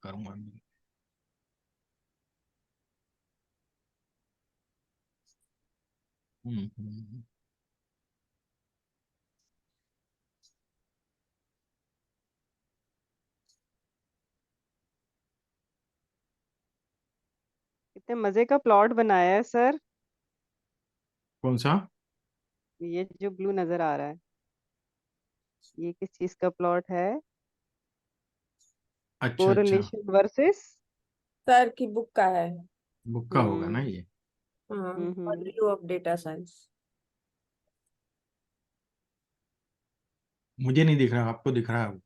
करूंगा। हम्म। कितने मजे का प्लॉट बनाया है सर। कौन सा? ये जो ब्लू नजर आ रहा है, ये किस चीज का प्लॉट है? अच्छा अच्छा। Correlation versus. सर की बुक का है। बुक का होगा ना हम्म। ये। हाँ, हम्म। Overview of data science. मुझे नहीं दिख रहा, आपको दिख रहा है वो?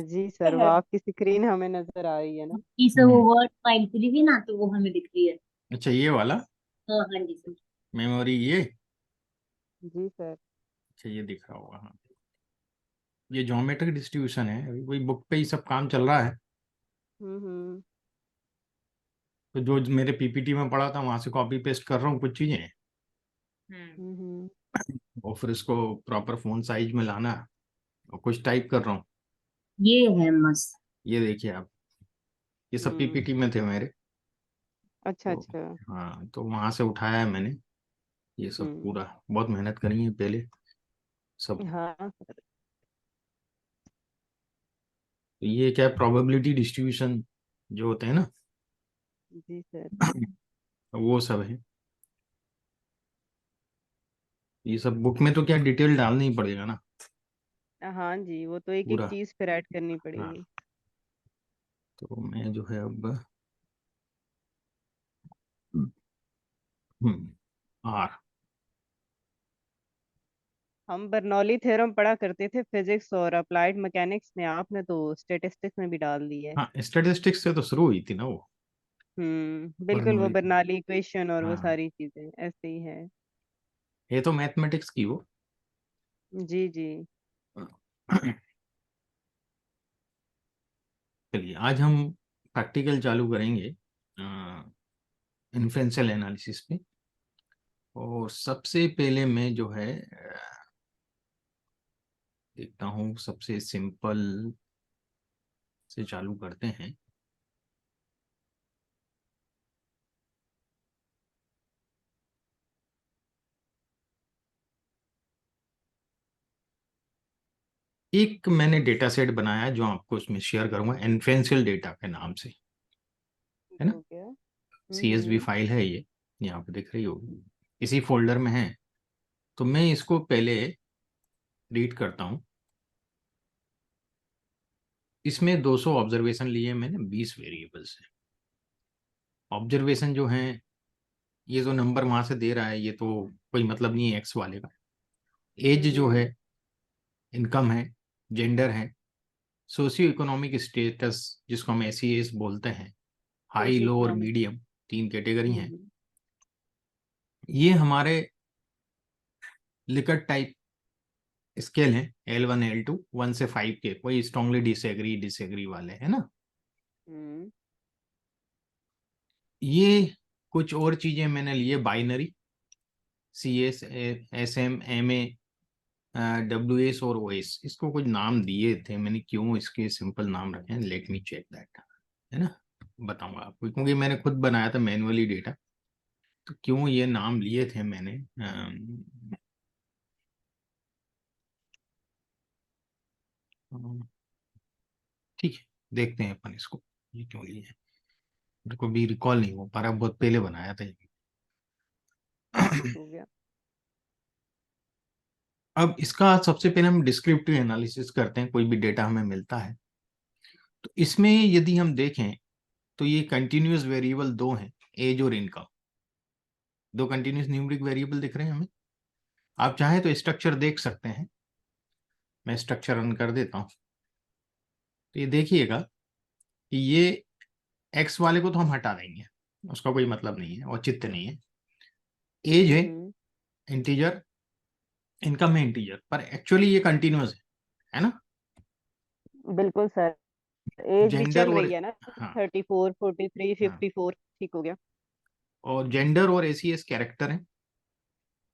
जी सर, वो है। आपकी स्क्रीन हमें नजर आ रही है ना। जी सर, वो हम्म। वर्ड फाइल खुली थी ना तो वो हमें दिख रही है। अच्छा, ये वाला हाँ हाँ जी सर। मेमोरी ये। जी सर। अच्छा, ये दिख रहा होगा, हाँ। ये ज्योमेट्रिक डिस्ट्रीब्यूशन है, अभी वही बुक पे ही सब काम चल रहा है। हम्म। तो जो मेरे पीपीटी में पढ़ा था वहां से कॉपी पेस्ट कर रहा हूँ कुछ चीजें, हम्म। हम्म। और फिर इसको प्रॉपर फोन साइज में लाना है, और कुछ टाइप कर रहा हूँ। ये है मस्त। ये देखिए आप, ये सब हम्म। पीपीटी में थे मेरे। अच्छा तो अच्छा। हाँ, तो वहां से उठाया है मैंने ये सब हम्म। पूरा। बहुत मेहनत करी है पहले सब। हाँ सर। तो ये क्या, प्रोबेबिलिटी डिस्ट्रीब्यूशन जो होते हैं ना, जी सर। वो सब है। ये सब बुक में तो क्या डिटेल डालना ही पड़ेगा ना हाँ जी, वो तो एक एक पूरा। चीज फिर ऐड करनी हाँ, पड़ेगी। तो मैं जो है अब आर। हम बर्नौली थ्योरम पढ़ा करते थे फिजिक्स और अप्लाइड मैकेनिक्स में, आपने तो स्टेटिस्टिक्स में भी डाल दी है। हाँ, स्टैटिस्टिक्स से तो शुरू हुई थी ना वो, बिल्कुल, वो बर्नौली थी। बर्नौली इक्वेशन और वो हाँ, सारी चीजें ऐसे ही है। ये तो मैथमेटिक्स की वो। जी जी। चलिए, आज हम प्रैक्टिकल चालू करेंगे इन्फ्रेंशियल एनालिसिस पे। और सबसे पहले मैं जो है देखता हूँ, सबसे सिंपल से चालू करते हैं। एक मैंने डेटा सेट बनाया है जो आपको उसमें शेयर करूंगा, इन्फ्रेंशियल डेटा के नाम से, है ना। हो गया। CSV फाइल है ये, यहाँ पे दिख रही होगी, इसी फोल्डर में है। तो मैं इसको पहले रीड करता हूँ। इसमें 200 ऑब्जर्वेशन लिए मैंने, 20 वेरिएबल्स हैं। ऑब्जर्वेशन जो है, ये जो नंबर वहां से दे रहा है ये तो कोई मतलब नहीं है एक्स वाले का। एज जो है, हम्म। इनकम है, जेंडर है, सोशियो इकोनॉमिक स्टेटस जिसको हम SES बोलते हैं, हाई, सोशो लो और इकोनॉमिक। मीडियम, 3 कैटेगरी हैं। हम्म। ये हमारे लिकट टाइप स्केल है, L1 L2, 1 से 5 के, कोई स्ट्रांगली डिसएग्री डिसएग्री वाले है ना। हम्म। ये कुछ और चीजें मैंने लिए, binary, CS, SM, MA, WS और OS, इसको कुछ नाम दिए थे मैंने, क्यों इसके सिंपल नाम रखे हैं, लेट मी चेक दैट, है ना। बताऊंगा आपको, क्योंकि मैंने खुद बनाया था मैनुअली डेटा, तो क्यों ये नाम लिए थे मैंने। ठीक है, देखते हैं अपन इसको, ये क्यों लिए हैं। मेरे को भी रिकॉल नहीं हो पा रहा, बहुत पहले बनाया था ये। हो गया। अब इसका सबसे पहले हम डिस्क्रिप्टिव एनालिसिस करते हैं, कोई भी डेटा हमें मिलता है तो इसमें यदि हम देखें तो ये कंटिन्यूअस वेरिएबल दो हैं, एज और इनकम। दो कंटिन्यूअस न्यूमेरिक वेरिएबल दिख रहे हैं हमें। आप चाहें तो स्ट्रक्चर देख सकते हैं, मैं स्ट्रक्चर रन कर देता हूं। तो ये देखिएगा कि ये एक्स वाले को तो हम हटा देंगे, उसका कोई मतलब नहीं है, औचित्य नहीं है। एज है हम्म। इंटीजर, इनकम है इंटीजर, पर एक्चुअली ये कंटिन्यूअस है ना। बिल्कुल सर। एज भी जेंडर चल और, रही है ना। हाँ 34, 43, हाँ, 54। ठीक हो गया। और जेंडर और SES कैरेक्टर है।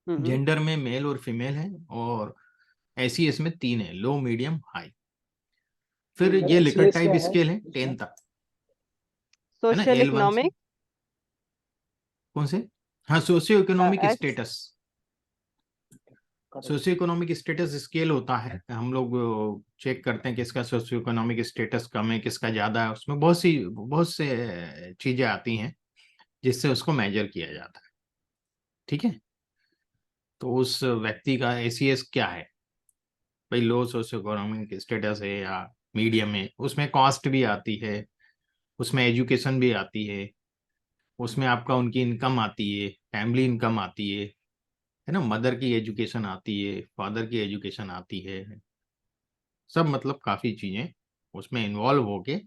हम्म। जेंडर में मेल और फीमेल है, और SES में 3 है, लो मीडियम हाई। फिर ये लिकर SES टाइप क्या है स्केल है इसमें? 10 तक, है ना, सोशल L1 से इकोनॉमिक कौन से, हाँ socio economic H status, socio economic status scale होता है, हम लोग चेक करते हैं किसका सोशियो इकोनॉमिक स्टेटस कम है किसका ज्यादा है, उसमें बहुत से चीजें आती हैं जिससे उसको मेजर किया जाता है, ठीक है। तो उस व्यक्ति का ACS क्या है, भाई लो सोशियो इकोनॉमिक स्टेटस है या मीडियम है, उसमें कॉस्ट भी आती है, उसमें एजुकेशन भी आती है, उसमें आपका उनकी इनकम आती है, फैमिली इनकम आती है ना, मदर की एजुकेशन आती है, फादर की एजुकेशन आती है, सब मतलब काफी चीजें उसमें इन्वॉल्व होके,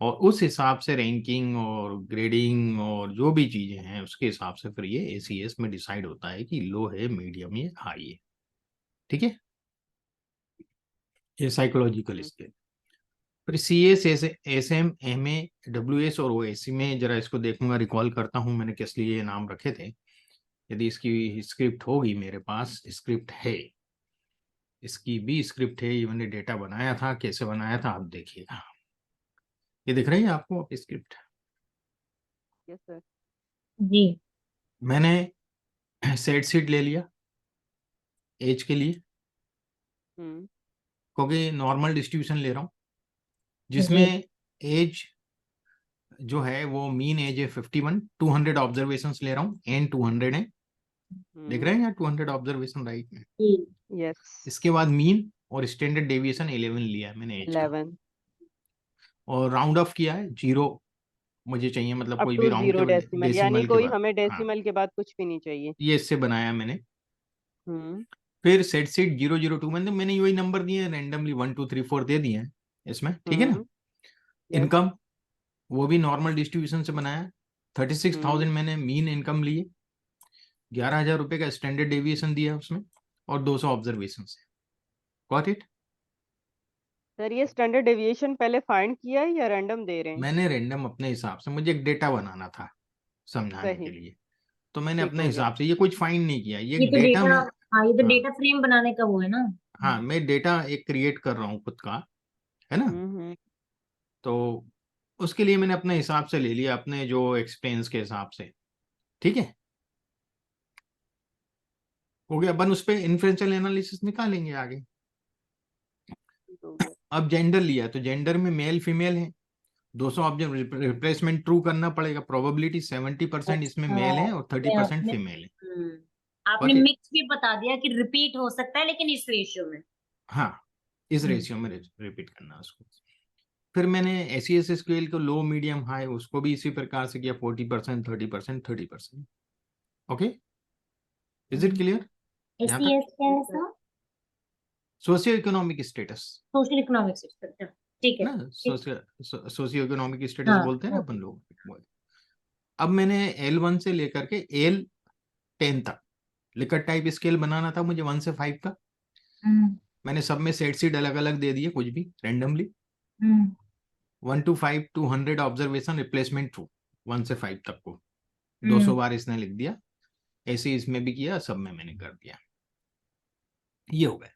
और उस हिसाब से रैंकिंग और ग्रेडिंग और जो भी चीजें हैं उसके हिसाब से फिर ये ACS में डिसाइड होता है कि लो है, मीडियम है, हाई है, ठीक है। ये साइकोलॉजिकल स्केल। फिर CS, SM, MA, WS और OS में जरा इसको देखूंगा, रिकॉल करता हूं मैंने किस लिए ये नाम रखे थे, यदि इसकी स्क्रिप्ट होगी, मेरे पास स्क्रिप्ट है, इसकी भी स्क्रिप्ट है, ये मैंने डेटा बनाया था, कैसे बनाया था आप देखिएगा, ये दिख रही है आपको आप स्क्रिप्ट, यस सर जी। मैंने सेट सीट ले लिया एज के लिए, क्योंकि नॉर्मल डिस्ट्रीब्यूशन ले रहा हूँ जी। जिसमें एज जो है वो मीन एज है 51, 200 ऑब्जर्वेशंस ले रहा हूँ, एन 200 है, देख रहे हैं यार 200 ऑब्जर्वेशन राइट में, जी। यस इसके बाद मीन और स्टैंडर्ड डेविएशन 11 लिया है मैंने एज का, 11 और राउंड ऑफ किया है 0 मुझे चाहिए, मतलब अप कोई टू भी राउंड 0 के डेसिमल, यानी डेसिमल के कोई बाद, हमें हाँ डेसिमल के बाद कुछ भी नहीं चाहिए। ये इससे बनाया मैंने। हम्म फिर सेट सीट 002 मैंने वही नंबर दिए रैंडमली 1 2 3 4 दे दिए हैं इसमें, ठीक है ना। यस इनकम वो भी नॉर्मल डिस्ट्रीब्यूशन से बनाया, 36,000 मैंने मीन इनकम लिए, 11,000 रुपए का स्टैंडर्ड डेविएशन दिया उसमें, और 200 ऑब्जर्वेशन से, गॉट इट। सर ये स्टैंडर्ड डेविएशन पहले फाइंड किया है या रैंडम दे रहे हैं? मैंने रैंडम अपने हिसाब से, मुझे एक डेटा बनाना था समझाने के सही लिए, तो मैंने ठीक अपने हो गया। हिसाब से, ये कुछ फाइंड नहीं किया, ये ये तो डेटा डेटा, में, हाँ ये तो हाँ डेटा फ्रेम बनाने का वो है ना। हाँ मैं डेटा एक क्रिएट कर रहा हूँ खुद का, है ना, तो उसके लिए मैंने अपने हिसाब से ले लिया, अपने जो एक्सपीरियंस के हिसाब से, ठीक है, हो गया। अपन उस पर इन्फ्रेंशियल एनालिसिस निकालेंगे आगे। ठीक हो गया। अब जेंडर लिया, तो जेंडर में मेल फीमेल है, 200 ऑब्जेक्ट रिप्लेसमेंट ट्रू करना पड़ेगा, प्रोबेबिलिटी 70% इसमें मेल है और 30% आपने फीमेल है, आपने Got it? मिक्स भी बता दिया कि रिपीट हो सकता है लेकिन इस रेशियो में। हाँ इस रेशियो में रिपीट करना उसको। फिर मैंने ACS स्केल को लो मीडियम हाई उसको भी इसी प्रकार से किया, 40%, 30%, 30%, ओके, इज इट क्लियर यहाँ तक। SES क्या है sir? Socio economic status, social economic system, ठीक है। ना सोशियो इकोनॉमिक स्टेटस हाँ, बोलते हैं ना अपन लोग। अब मैंने L1 से लेकर के L10 तक लिकर टाइप स्केल बनाना था मुझे 1 से 5 का, मैंने सब में सेट सीट अलग अलग दे दिए, कुछ भी randomly, 1 to 5 200 observation replacement true, 1 से 5 तक को 200 बार इसने लिख दिया, ऐसे इसमें भी किया, सब में मैंने कर दिया, ये हो गया।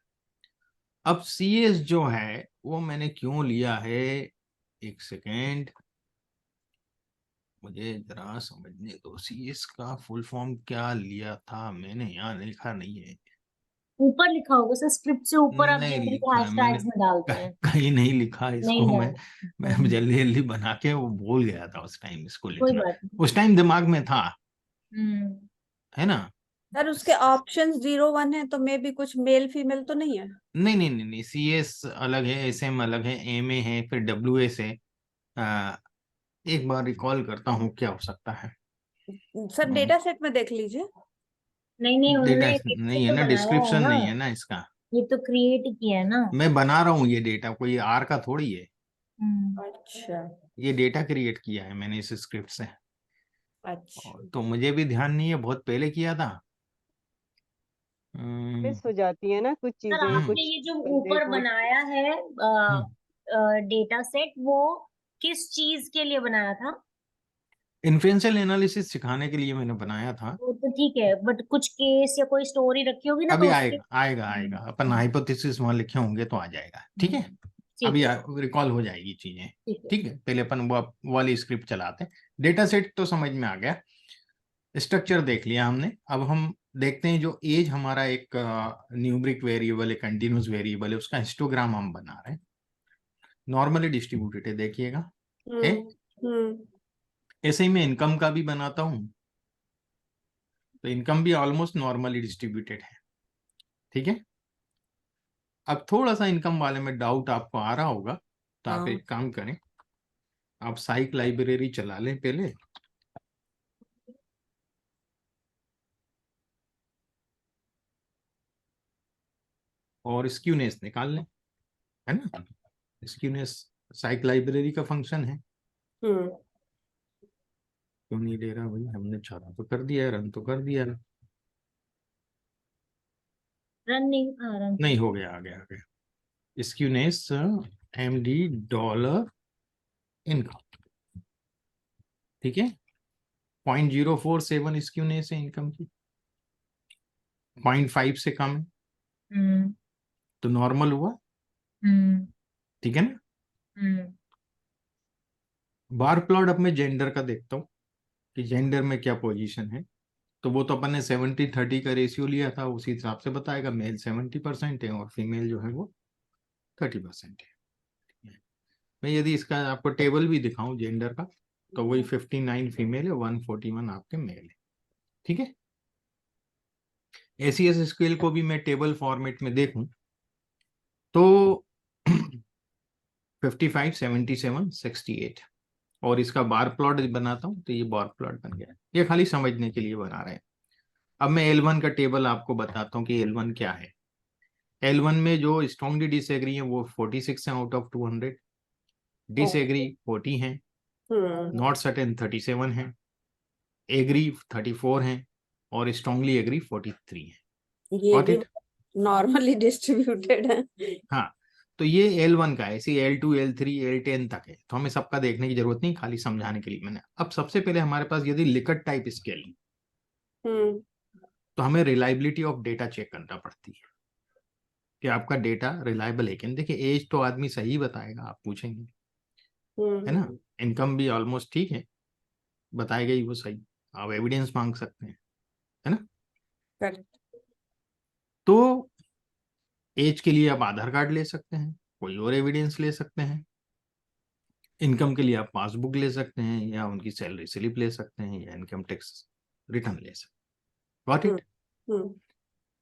अब CS जो है वो मैंने क्यों लिया है, एक सेकेंड मुझे जरा समझने दो, CS का फुल फॉर्म क्या लिया था मैंने, यहाँ लिखा नहीं है, ऊपर लिखा होगा सर, स्क्रिप्ट से ऊपर आप नहीं जनरली लिखा है मैंने, हैशटैग्स में डालते हैं। कहीं नहीं लिखा इसको, नहीं मैं है। जल्दी जल्दी बना के वो भूल गया था उस टाइम इसको कोई लिखना, बात नहीं। उस टाइम दिमाग में था, है ना। सर उसके ऑप्शंस 0 1 है तो मे भी कुछ मेल फीमेल तो नहीं है? नहीं CS अलग है, SM अलग है, MA है, फिर WS है, एक बार रिकॉल करता हूँ क्या हो सकता है, सर डेटा सेट में देख लीजिए। नहीं डेटा उन्होंने नहीं है तो ना, बनाया डिस्क्रिप्शन है ना, नहीं है ना इसका, ये तो क्रिएट किया है ना। मैं बना रहा हूँ ये डेटा, कोई R का थोड़ी है, अच्छा ये डेटा क्रिएट किया है मैंने इस स्क्रिप्ट से, अच्छा तो मुझे भी ध्यान नहीं है, बहुत पहले किया था। मिस हो जाती है ना कुछ सर चीजें, आपने कुछ ये जो बंदे ऊपर को। बनाया है डेटा सेट, वो किस चीज के लिए बनाया था? इन्फ्रेंशियल एनालिसिस सिखाने के लिए मैंने बनाया था, वो तो ठीक है, बट कुछ केस या कोई स्टोरी रखी होगी ना अभी तो उसके। आएगा आएगा आएगा, अपन हाइपोथेसिस वहां लिखे होंगे तो आ जाएगा, ठीक है। अभी है, रिकॉल हो जाएगी चीजें। ठीक है। ठीक है, पहले अपन वो वाली स्क्रिप्ट चलाते हैं। डेटा सेट तो समझ में आ गया, स्ट्रक्चर देख लिया हमने। अब हम देखते हैं जो एज हमारा एक न्यूमरिक वेरिएबल है, कंटिन्यूस वेरिएबल है, उसका हिस्टोग्राम हम बना रहे हैं। नॉर्मली डिस्ट्रीब्यूटेड है, देखिएगा है। ऐसे ही मैं इनकम का भी बनाता हूं, तो इनकम भी ऑलमोस्ट नॉर्मली डिस्ट्रीब्यूटेड है। ठीक है, अब थोड़ा सा इनकम वाले में डाउट आपको आ रहा होगा, तो आप हाँ। एक काम करें, आप साइक लाइब्रेरी चला लें पहले, और स्क्यूनेस निकाल लें, है ना। स्क्यूनेस साइक लाइब्रेरी का फंक्शन है। क्यों नहीं दे रहा भाई, हमने चारा तो कर दिया, रन तो कर दिया, रन नहीं हो गया, आ गया आ गया। स्क्यूनेस MD डॉलर इनकम, ठीक है। 0.047 स्क्यूनेस है इनकम की, 0.5 से कम है, तो नॉर्मल हुआ। ठीक है ना। बार प्लॉट अब मैं जेंडर का देखता हूँ कि जेंडर में क्या पोजीशन है, तो वो तो अपन ने 70-30 का रेशियो लिया था, उसी हिसाब से बताएगा। मेल 70% है और फीमेल जो है वो 30% है। मैं यदि इसका आपको टेबल भी दिखाऊं जेंडर का, तो वही 59 फीमेल है, 141 आपके मेल है। ठीक है, ACS स्केल को भी मैं टेबल फॉर्मेट में देखूं तो 55, 77, 68, और इसका बार प्लॉट बनाता हूं तो ये बार प्लॉट बन गया। ये खाली समझने के लिए बना रहे हैं। अब मैं L1 का टेबल आपको बताता हूँ कि L1 क्या है। L1 में जो स्ट्रॉन्गली डिसएग्री है वो 46 है आउट ऑफ 200, डिसएग्री 40 है, नॉट सर्टेन 37 है, एग्री 34 है, और स्ट्रॉन्गली एग्री 43 है। ये Got भी it? नॉर्मली डिस्ट्रीब्यूटेड है। हाँ, तो ये L1 का है, ऐसे L2, L3, L10 तक है, तो हमें सबका देखने की जरूरत नहीं, खाली समझाने के लिए मैंने। अब सबसे पहले हमारे पास यदि लिकर्ट टाइप स्केल है, तो हमें रिलायबिलिटी ऑफ डेटा चेक करना पड़ती है कि आपका डेटा रिलायबल है कि नहीं। देखिए, एज तो आदमी सही बताएगा, आप पूछेंगे, है ना। इनकम भी ऑलमोस्ट ठीक है, बताएगा ही वो सही, आप एविडेंस मांग सकते हैं, है ना। करेक्ट। तो एज के लिए आप आधार कार्ड ले सकते हैं, कोई और एविडेंस ले सकते हैं। इनकम के लिए आप पासबुक ले सकते हैं, या उनकी सैलरी स्लिप ले सकते हैं, या इनकम टैक्स रिटर्न ले सकते हैं। Got it?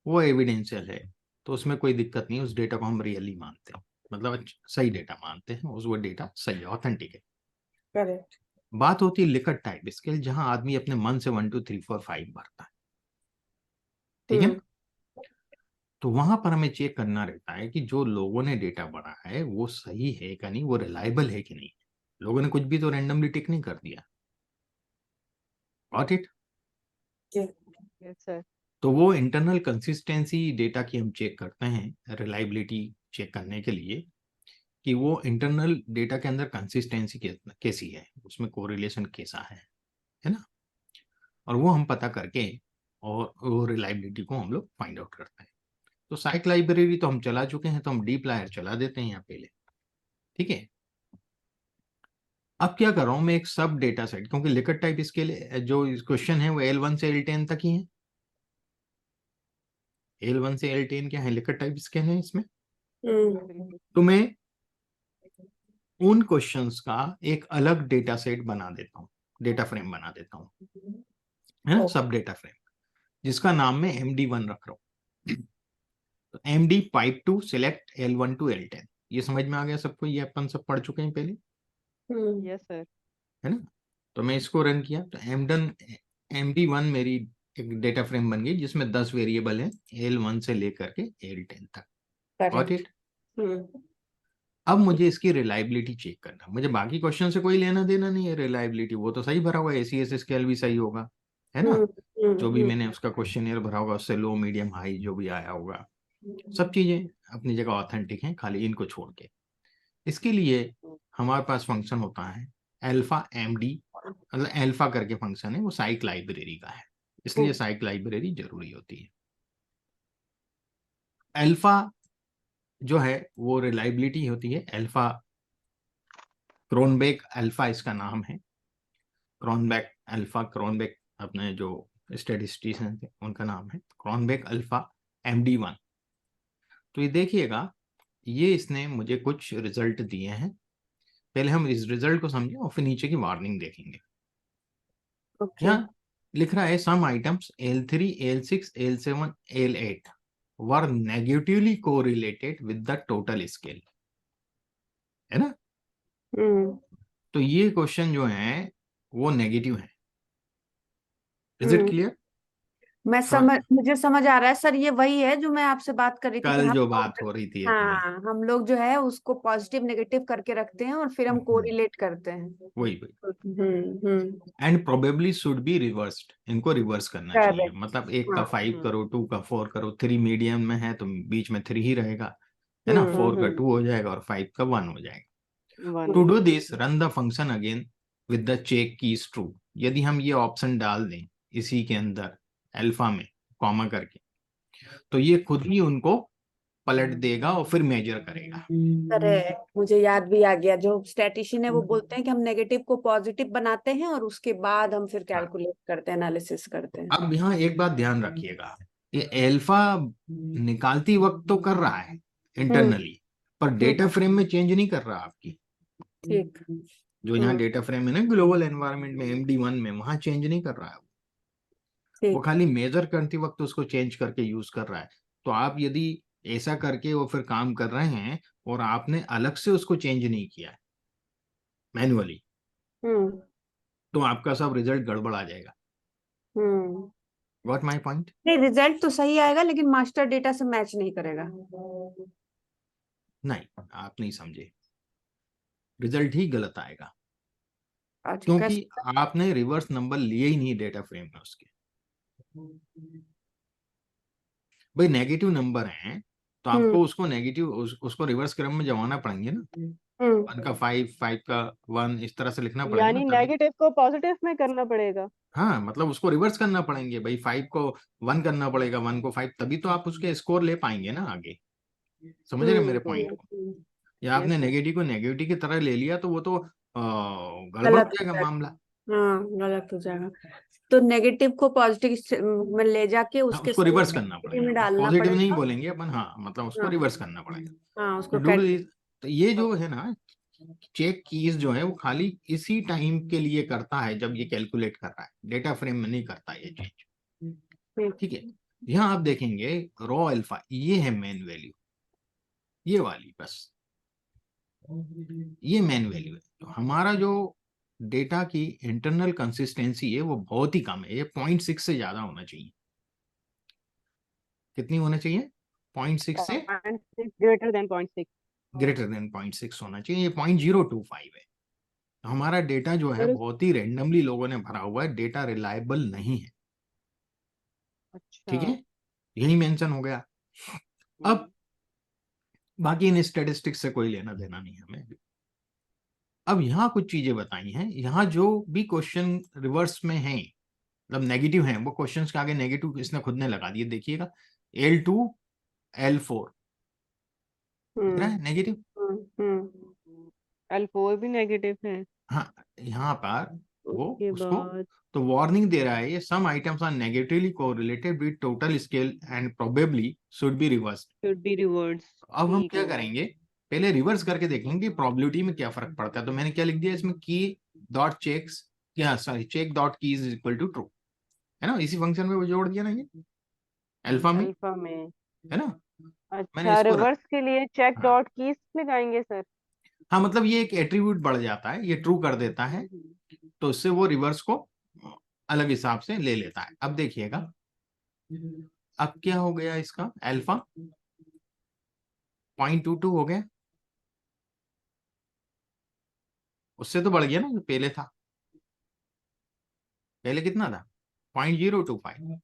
वो एविडेंशियल है, तो उसमें कोई दिक्कत नहीं, उस डेटा को हम रियली मानते हैं, मतलब सही डेटा मानते हैं, उस वो डेटा सही है, ऑथेंटिक है। करेक्ट। बात होती है लिकर्ट टाइप स्केल, जहां आदमी अपने मन से 1 2 3 4 5 भरता है। ठीक है ना? तो वहां पर हमें चेक करना रहता है कि जो लोगों ने डेटा भरा है वो सही है कि नहीं, वो रिलायबल है कि नहीं। लोगों ने कुछ भी तो रैंडमली टिक नहीं कर दिया। Got it? Yes sir. तो वो इंटरनल कंसिस्टेंसी डेटा की हम चेक करते हैं रिलायबिलिटी चेक करने के लिए, कि वो इंटरनल डेटा के अंदर कंसिस्टेंसी कैसी है, उसमें कोरिलेशन कैसा है ना। और वो हम पता करके और वो रिलायबिलिटी को हम लोग फाइंड आउट करते हैं। तो साइक लाइब्रेरी तो हम चला चुके हैं, तो हम डीप्लायर चला देते हैं यहाँ पहले। ठीक है, अब क्या कर रहा हूं मैं, एक सब डेटा सेट, क्योंकि लिकर्ट टाइप स्केल जो क्वेश्चन है वो L1 से L10 तक ही है। L1 से L10 क्या है, लिकर्ट टाइप स्केल है इसमें। तो मैं उन क्वेश्चंस का एक अलग डेटा सेट बना देता हूँ, डेटा फ्रेम बना देता हूँ, है ना, सब डेटा फ्रेम, जिसका नाम मैं MD1 रख रहा हूँ। तो MD pipe to select L1 to L10, ये समझ में आ गया सबको, ये अपन सब पढ़ चुके हैं पहले, यस सर। है ना। तो मैं इसको रन किया, तो MD1 मेरी एक डेटा फ्रेम बन गई, जिसमें 10 वेरिएबल है L1 से लेकर के L10 तक। Got it? अब मुझे इसकी रिलायबिलिटी चेक करना, मुझे बाकी क्वेश्चन से कोई लेना देना नहीं है, रिलायबिलिटी वो तो सही भरा हुआ है, ACS स्केल भी सही होगा, है ना। जो भी मैंने उसका क्वेश्चन भरा होगा उससे लो मीडियम हाई जो भी आया होगा, सब चीजें अपनी जगह ऑथेंटिक हैं, खाली इनको छोड़ के। इसके लिए हमारे पास फंक्शन होता है अल्फा MD, मतलब अल्फा करके फंक्शन है, वो साइक लाइब्रेरी का है, इसलिए साइक लाइब्रेरी जरूरी होती है। अल्फा जो है वो रिलायबिलिटी होती है अल्फा, क्रोनबेक अल्फा इसका नाम है, क्रोनबेक अल्फा, क्रोनबेक अपने जो स्टैटिस्टिशियन थे उनका नाम है क्रोनबेक अल्फा MD1। तो ये देखिएगा, ये इसने मुझे कुछ रिजल्ट दिए हैं। पहले हम इस रिजल्ट को समझें और फिर नीचे की वार्निंग देखेंगे। ओके। यहाँ लिख रहा है some items L3, L6, L7, L8 were negatively correlated with the total scale, है ना। तो ये क्वेश्चन जो है वो नेगेटिव है। Is it clear? मुझे समझ आ रहा है सर, ये वही है जो मैं आपसे बात कर रही थी कि कल हम जो लोग बात हो रही थी अपनी, हाँ, हम लोग जो है उसको पॉजिटिव नेगेटिव करके रखते हैं और फिर हम कोरिलेट करते हैं। वही हम्म। And probably should be reversed, इनको रिवर्स करना चाहिए। करेक्ट। मतलब एक का हाँ। 5 करो, 2 का 4 करो, 3 मीडियम में है तो बीच में 3 ही रहेगा, है ना। 4 का 2 हो जाएगा और 5 का 1 हो जाएगा। वन टू डू हो this run the function again with the check key is true. यदि हम ये ऑप्शन डाल दें इसी के अंदर अल्फा में कॉमा करके, तो ये खुद ही उनको पलट देगा और फिर मेजर करेगा। करेक्ट, मुझे याद भी आ गया, जो स्टैटिशियन है वो बोलते हैं कि हम नेगेटिव को पॉजिटिव बनाते हैं और उसके बाद हम फिर कैलकुलेट करते हैं, एनालिसिस करते हैं। अब यहाँ एक बात ध्यान रखिएगा, ये अल्फा निकालती वक्त तो कर रहा है इंटरनली, पर डेटा फ्रेम में चेंज नहीं कर रहा आपकी। ठीक। जो यहाँ डेटा फ्रेम है ना ग्लोबल एनवायरनमेंट में MD1 में, वहां चेंज नहीं कर रहा है। वो ठीक। खाली मेजर करते वक्त उसको चेंज करके यूज कर रहा है। तो आप यदि ऐसा करके वो फिर काम कर रहे हैं और आपने अलग से उसको चेंज नहीं किया है मैन्युअली, हम्म। तो आपका सब रिजल्ट गड़बड़ आ जाएगा। हम्म। Got my point? नहीं, रिजल्ट तो सही आएगा लेकिन मास्टर डेटा से मैच नहीं करेगा। नहीं, आप नहीं समझे, रिजल्ट ही गलत आएगा, अच्छा, क्योंकि कैसे? आपने रिवर्स नंबर लिए ही नहीं डेटा फ्रेम में उसके। भाई नेगेटिव नंबर हैं तो आपको उसको नेगेटिव उसको रिवर्स क्रम में जमाना पड़ेंगे ना। 1 का 5, 5 का 1, इस तरह से लिखना पड़ेगा ना यानी तभी। नेगेटिव को पॉजिटिव में करना पड़ेगा। हाँ, मतलब उसको रिवर्स करना पड़ेंगे भाई, 5 को 1 करना पड़ेगा, 1 को 5, तभी तो आप उसके स्कोर ले पाएंगे ना आगे। समझ रहे हैं मेरे पॉइंट को? या आपने यस सर। नेगेटिव को नेगेटिव की तरह ले लिया तो वो तो गड़बड़ हो गलत हो जाएगा जाएगा। मामला। हाँ, गलत हो जाएगा। तो नेगेटिव को पॉजिटिव में ले जाके हाँ, उसके उसको सही रिवर्स करना में पड़ेगा, डालना पॉजिटिव नहीं पड़ेगा। बोलेंगे अपन, हाँ मतलब उसको हाँ। रिवर्स करना पड़ेगा। हाँ, तो उसको तो ये जो है ना चेक कीज जो है वो खाली इसी टाइम के लिए करता है जब ये कैलकुलेट कर रहा है, डेटा फ्रेम में नहीं करता ये चेंज। ठीक है, यहाँ आप देखेंगे रॉ अल्फा, ये है मेन वैल्यू, ये वाली बस, ये मेन वैल्यू है। तो हमारा जो डेटा की इंटरनल कंसिस्टेंसी है वो बहुत ही कम है, ये 0.6 से ज्यादा होना चाहिए। कितनी होना चाहिए? 0.6 से 0.6 ग्रेटर देन 0.6। ग्रेटर देन 0.6 होना चाहिए, ये 0.025 है। तो हमारा डेटा जो है सर बहुत ही रेंडमली लोगों ने भरा हुआ है, डेटा रिलायबल नहीं है। ठीक अच्छा। है, यही मेंशन हो गया। अब बाकी इन स्टेटिस्टिक्स से कोई लेना देना नहीं हमें। अब यहाँ कुछ चीजें बताई हैं, यहाँ जो भी क्वेश्चन रिवर्स में हैं मतलब नेगेटिव हैं, वो क्वेश्चंस के आगे नेगेटिव इसने खुद ने लगा दिए। देखिएगा L2, L4 दिख रहा है नेगेटिव। L4 भी नेगेटिव है। हाँ, यहाँ पर वो उसके उसको बाद तो वार्निंग दे रहा है, ये some items are negatively correlated with total scale and probably should be reversed. Should be reverse. अब हम ठीक क्या है। करेंगे, पहले रिवर्स करके देखेंगे कि प्रोबेबिलिटी में क्या फर्क पड़ता है। तो मैंने क्या लिख दिया इसमें, की डॉट चेक्स, क्या सॉरी चेक डॉट की इज इक्वल टू ट्रू, है ना, इसी फंक्शन में वो जोड़ दिया ना ये अल्फा में, अल्फा में। है ना। मैंने अच्छा, इसको रिवर्स के लिए चेक हाँ डॉट कीज में जाएंगे सर। हाँ, मतलब ये एक एट्रीब्यूट बढ़ जाता है, ये ट्रू कर देता है, तो इससे वो रिवर्स को अलग हिसाब से ले लेता है। अब देखिएगा अब क्या हो गया, इसका अल्फा 0.22 हो गया, उससे तो बढ़ गया ना जो पहले था। पहले कितना था? 0.025,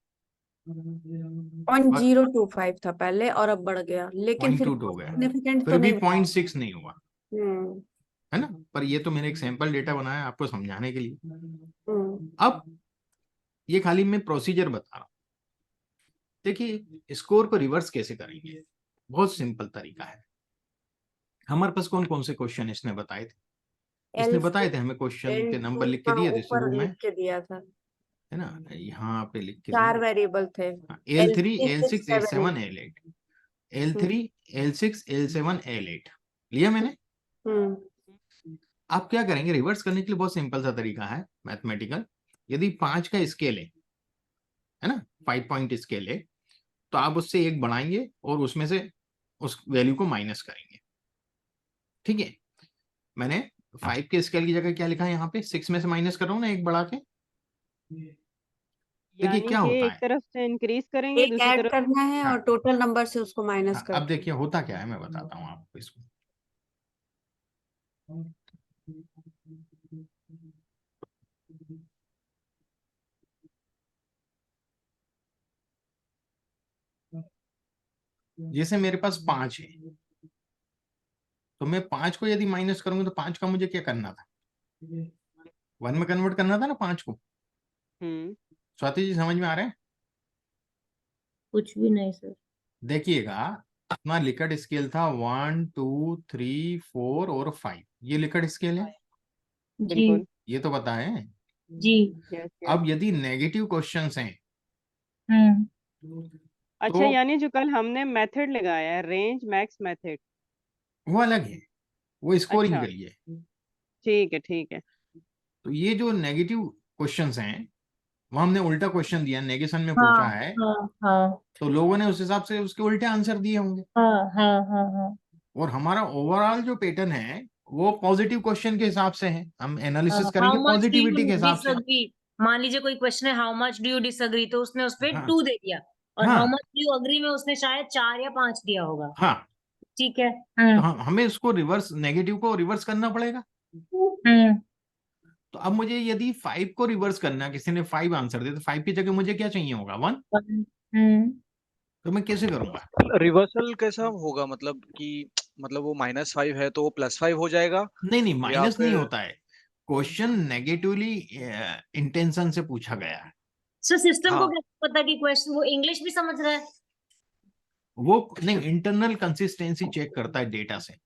0.025 था पहले और अब बढ़ गया, लेकिन फिर 0.22 हो गया, सिग्निफिकेंट फिर तो भी नहीं बताया। 0.6 नहीं हुआ, हम्म। है ना। पर ये तो मैंने एक सैंपल डेटा बनाया आपको समझाने के लिए। हम्म। अब ये खाली मैं प्रोसीजर बता रहा हूं। देखिए स्कोर को रिवर्स कैसे करेंगे, बहुत सिंपल तरीका है। हमारे पास कौन कौन से क्वेश्चन इसने बताए थे? इसने बताए थे हमें, क्वेश्चन के नंबर लिख के हाँ, दिए थे ऊपर शुरू में, लिख के दिया था, है ना, यहाँ पे लिख के 4 वेरिएबल थे, L3 L3 L6 6 7 L7 8। L8, L3 L6 L7 L8 लिया मैंने। आप क्या करेंगे, रिवर्स करने के लिए बहुत सिंपल सा तरीका है मैथमेटिकल। यदि 5 का स्केल है ना, 5 पॉइंट स्केल है, तो आप उससे एक बढ़ाएंगे और उसमें से उस वैल्यू को माइनस करेंगे। ठीक है, मैंने 5 के स्केल की जगह क्या लिखा है यहाँ पे, 6 में से माइनस कर रहा हूँ ना, एक बढ़ा के। देखिए यानी क्या कि होता एक है, तरफ से इंक्रीज करेंगे, एक दूसरी ऐड तरफ करना है हाँ, और टोटल नंबर से उसको माइनस हाँ, कर। अब देखिए होता क्या है, मैं बताता हूँ आपको इसको। जैसे मेरे पास 5 है, तो मैं 5 को यदि माइनस करूंगा तो 5 का मुझे क्या करना था, 1 में कन्वर्ट करना था ना 5 को। स्वाति जी समझ में आ रहा है? कुछ भी नहीं सर। देखिएगा, अपना लिकट स्केल था 1 2 3 4 और 5, ये लिकट स्केल है, जी बिल्कुल। ये तो पता है। जी। Yes yes. अब यदि नेगेटिव क्वेश्चंस हैं अच्छा, तो यानी जो कल हमने मेथड लगाया है, रेंज मैक्स मेथड। वो अलग है, वो स्कोरिंग अच्छा, के लिए। ठीक है ठीक है। तो ये जो नेगेटिव क्वेश्चंस हैं, वहां हमने उल्टा क्वेश्चन दिया, नेगेशन में हाँ पूछा है, हाँ हाँ तो लोगों ने उस हिसाब से उसके उल्टे आंसर दिए होंगे। हाँ हाँ हाँ हाँ और हमारा ओवरऑल जो पैटर्न है वो पॉजिटिव क्वेश्चन के हिसाब से है, हम एनालिसिस हाउ करेंगे मच डू पॉजिटिविटी के यू हिसाब से। डिसएग्री। मान लीजिए कोई क्वेश्चन है, how much do you disagree, तो उसने उस पे हाँ 2 दे दिया, और हाउ हाँ मच डू यू अग्री में उसने शायद 4 या 5 दिया होगा। हाँ, ठीक है। तो हमें उसको रिवर्स, नेगेटिव को रिवर्स करना पड़ेगा। हम्म तो अब मुझे यदि 5 को रिवर्स करना है, किसी ने 5 आंसर दिया, तो 5 की जगह मुझे क्या चाहिए होगा, 1। हम्म तो मैं कैसे करूंगा? रिवर्सल कैसा होगा, मतलब कि मतलब वो -5 है तो वो +5 हो जाएगा, नहीं नहीं, या माइनस नहीं फिर होता है, क्वेश्चन नेगेटिवली इंटेंशन से पूछा गया है। सो सिस्टम को हाँ कैसे पता कि क्वेश्चन वो इंग्लिश भी समझ रहा है? वो नहीं, इंटरनल कंसिस्टेंसी चेक करता है डेटा से,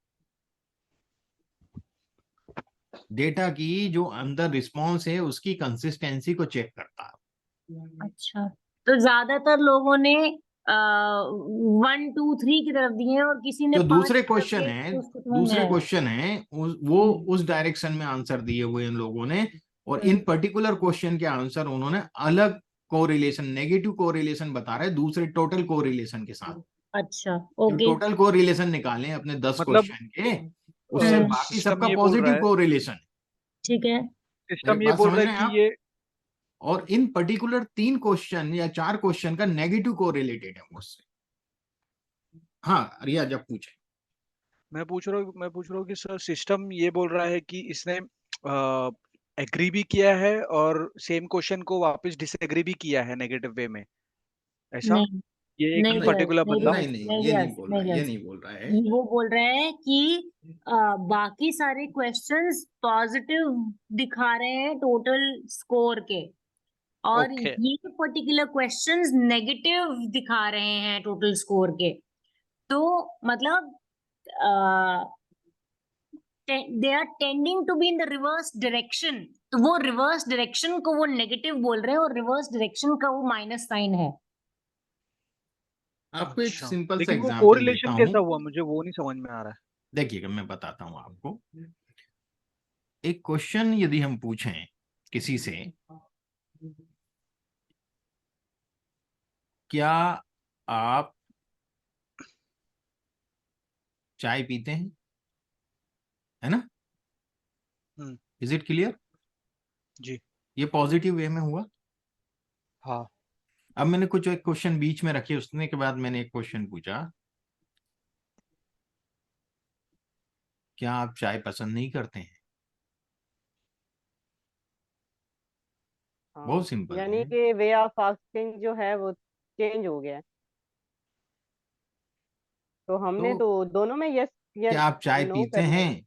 डेटा की जो अंदर रिस्पॉन्स है उसकी कंसिस्टेंसी को चेक करता है। अच्छा, तो ज्यादातर लोगों ने 1 2 3 की तरफ दिए हैं, और किसी ने जो 5 दूसरे की तरफ क्वेश्चन दिए है, तो उसको समझ में दूसरे आया। क्वेश्चन है वो हम्म उस डायरेक्शन में आंसर दिए हुए इन लोगों ने, और इन हम्म, पर्टिकुलर क्वेश्चन के आंसर उन्होंने अलग कोरिलेशन, नेगेटिव कोरिलेशन बता रहे हैं दूसरे टोटल कोरिलेशन के साथ। अच्छा जो ओके। टोटल कोरिलेशन निकाले अपने 10 मतलब क्वेश्चन के, उससे बाकी सिस्टम सबका ये बोल रहा पॉजिटिव है, कोरिलेशन है। ठीक है। मेरी सिस्टम ये बात बोल समझ रहा रहे है हैं कि आप? ये और इन पर्टिकुलर 3 क्वेश्चन या 4 क्वेश्चन का नेगेटिव कोरिलेटेड है उससे। हाँ रिया, जब पूछे। मैं पूछ रहा हूँ कि सर सिस्टम ये बोल रहा है कि इसने एग्री भी किया है और सेम क्वेश्चन को वापस डिसएग्री भी किया है नेगेटिव वे में, ऐसा? नहीं ये एक नहीं नहीं रियाज, पर्टिकुलर नहीं बंदा। नहीं रियाज, नहीं, नहीं ये नहीं रियाज, बोल नहीं रहा है, ये रियाज। नहीं बोल रहा है। वो बोल रहे हैं कि बाकी सारे क्वेश्चंस पॉजिटिव दिखा रहे हैं टोटल स्कोर के, और ओके, ये पर्टिकुलर क्वेश्चंस नेगेटिव दिखा रहे हैं टोटल स्कोर के। तो मतलब they are tending to be in the reverse direction, तो वो रिवर्स डायरेक्शन को वो नेगेटिव बोल रहे हैं, और रिवर्स डायरेक्शन का वो माइनस साइन है। आपको एक अच्छा, सिंपल सा लेकिन वो एग्जांपल देता कोरिलेशन हूँ, कैसा हुआ, मुझे वो नहीं समझ में आ रहा है। देखिएगा मैं बताता हूँ आपको। एक क्वेश्चन यदि हम पूछें किसी से, क्या आप चाय पीते हैं, है ना, हम्म, इज इट क्लियर? जी, ये पॉजिटिव वे में हुआ। हाँ, अब मैंने कुछ एक क्वेश्चन बीच में रखे, उसने के बाद मैंने एक क्वेश्चन पूछा, क्या आप चाय पसंद नहीं करते हैं? हाँ, बहुत सिंपल यानी है। कि वे ऑफ आस्किंग जो है वो चेंज हो गया है। तो हमने तो तो दोनों में यस या क्या आप चाय नो पीते कर लिया हैं, ना।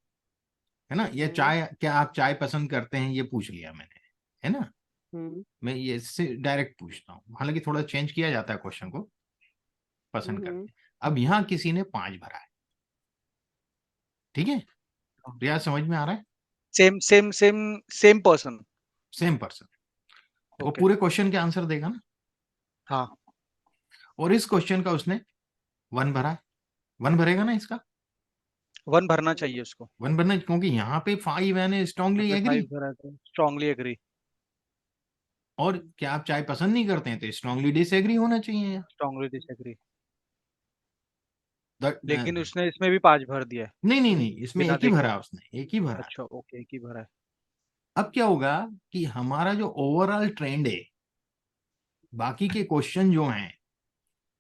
है ना, ये हम्म चाय, क्या आप चाय पसंद करते हैं, ये पूछ लिया मैंने, है ना। हम्म मैं ये से डायरेक्ट पूछता हूँ, हालांकि थोड़ा चेंज किया जाता है क्वेश्चन को, पसंद हम्म करते हैं। अब यहाँ किसी ने 5 भरा है, ठीक है, रियाज समझ में आ रहा है? Same person. सेम पर्सन, वो ओके। पूरे क्वेश्चन के आंसर देगा ना, हाँ और इस क्वेश्चन का उसने 1 भरा है, 1 भरेगा ना इसका, 1 भरना चाहिए उसको। 1 भरना, क्योंकि यहाँ पे 5 मैंने स्ट्रांगली एग्री। 5 भरा तो स्ट्रांगली एग्री। और क्या आप चाय पसंद नहीं करते हैं तो स्ट्रांगली डिसएग्री होना चाहिए यार। Strongly disagree. That- लेकिन उसने इसमें भी 5 भर दिया है नहीं नहीं नहीं, इसमें बिना एक ही देखे। भरा, उसने एक ही भरा। अच्छा ओके, एक ही भरा है। अब क्या होगा कि हमारा जो ओवरऑल ट्रेंड है, बाकी के क्वेश्चन जो हैं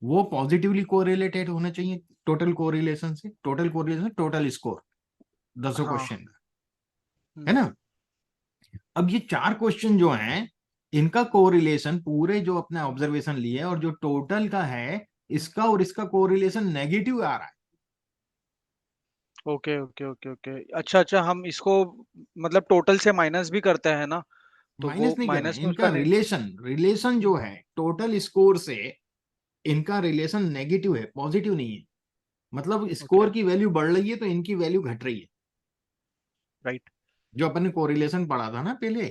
वो पॉजिटिवली कोरिलेटेड होना चाहिए टोटल कोरिलेशन से, टोटल स्कोर 10 हाँ। क्वेश्चन का, है ना। अब ये 4 क्वेश्चन जो हैं इनका कोरिलेशन पूरे जो अपने ऑब्जर्वेशन लिए और जो टोटल का है इसका और इसका कोरिलेशन नेगेटिव आ रहा है। Okay okay okay okay. अच्छा, हम इसको मतलब टोटल से माइनस भी करते हैं ना, तो वो माइनस नहीं करना माइनस है, में इनका उसका रिलेशन जो है टोटल स्कोर से इनका रिलेशन नेगेटिव है, पॉजिटिव नहीं है। मतलब स्कोर की वैल्यू बढ़ रही है तो इनकी वैल्यू घट रही है, राइट। जो अपन ने कोरिलेशन पढ़ा था ना पहले।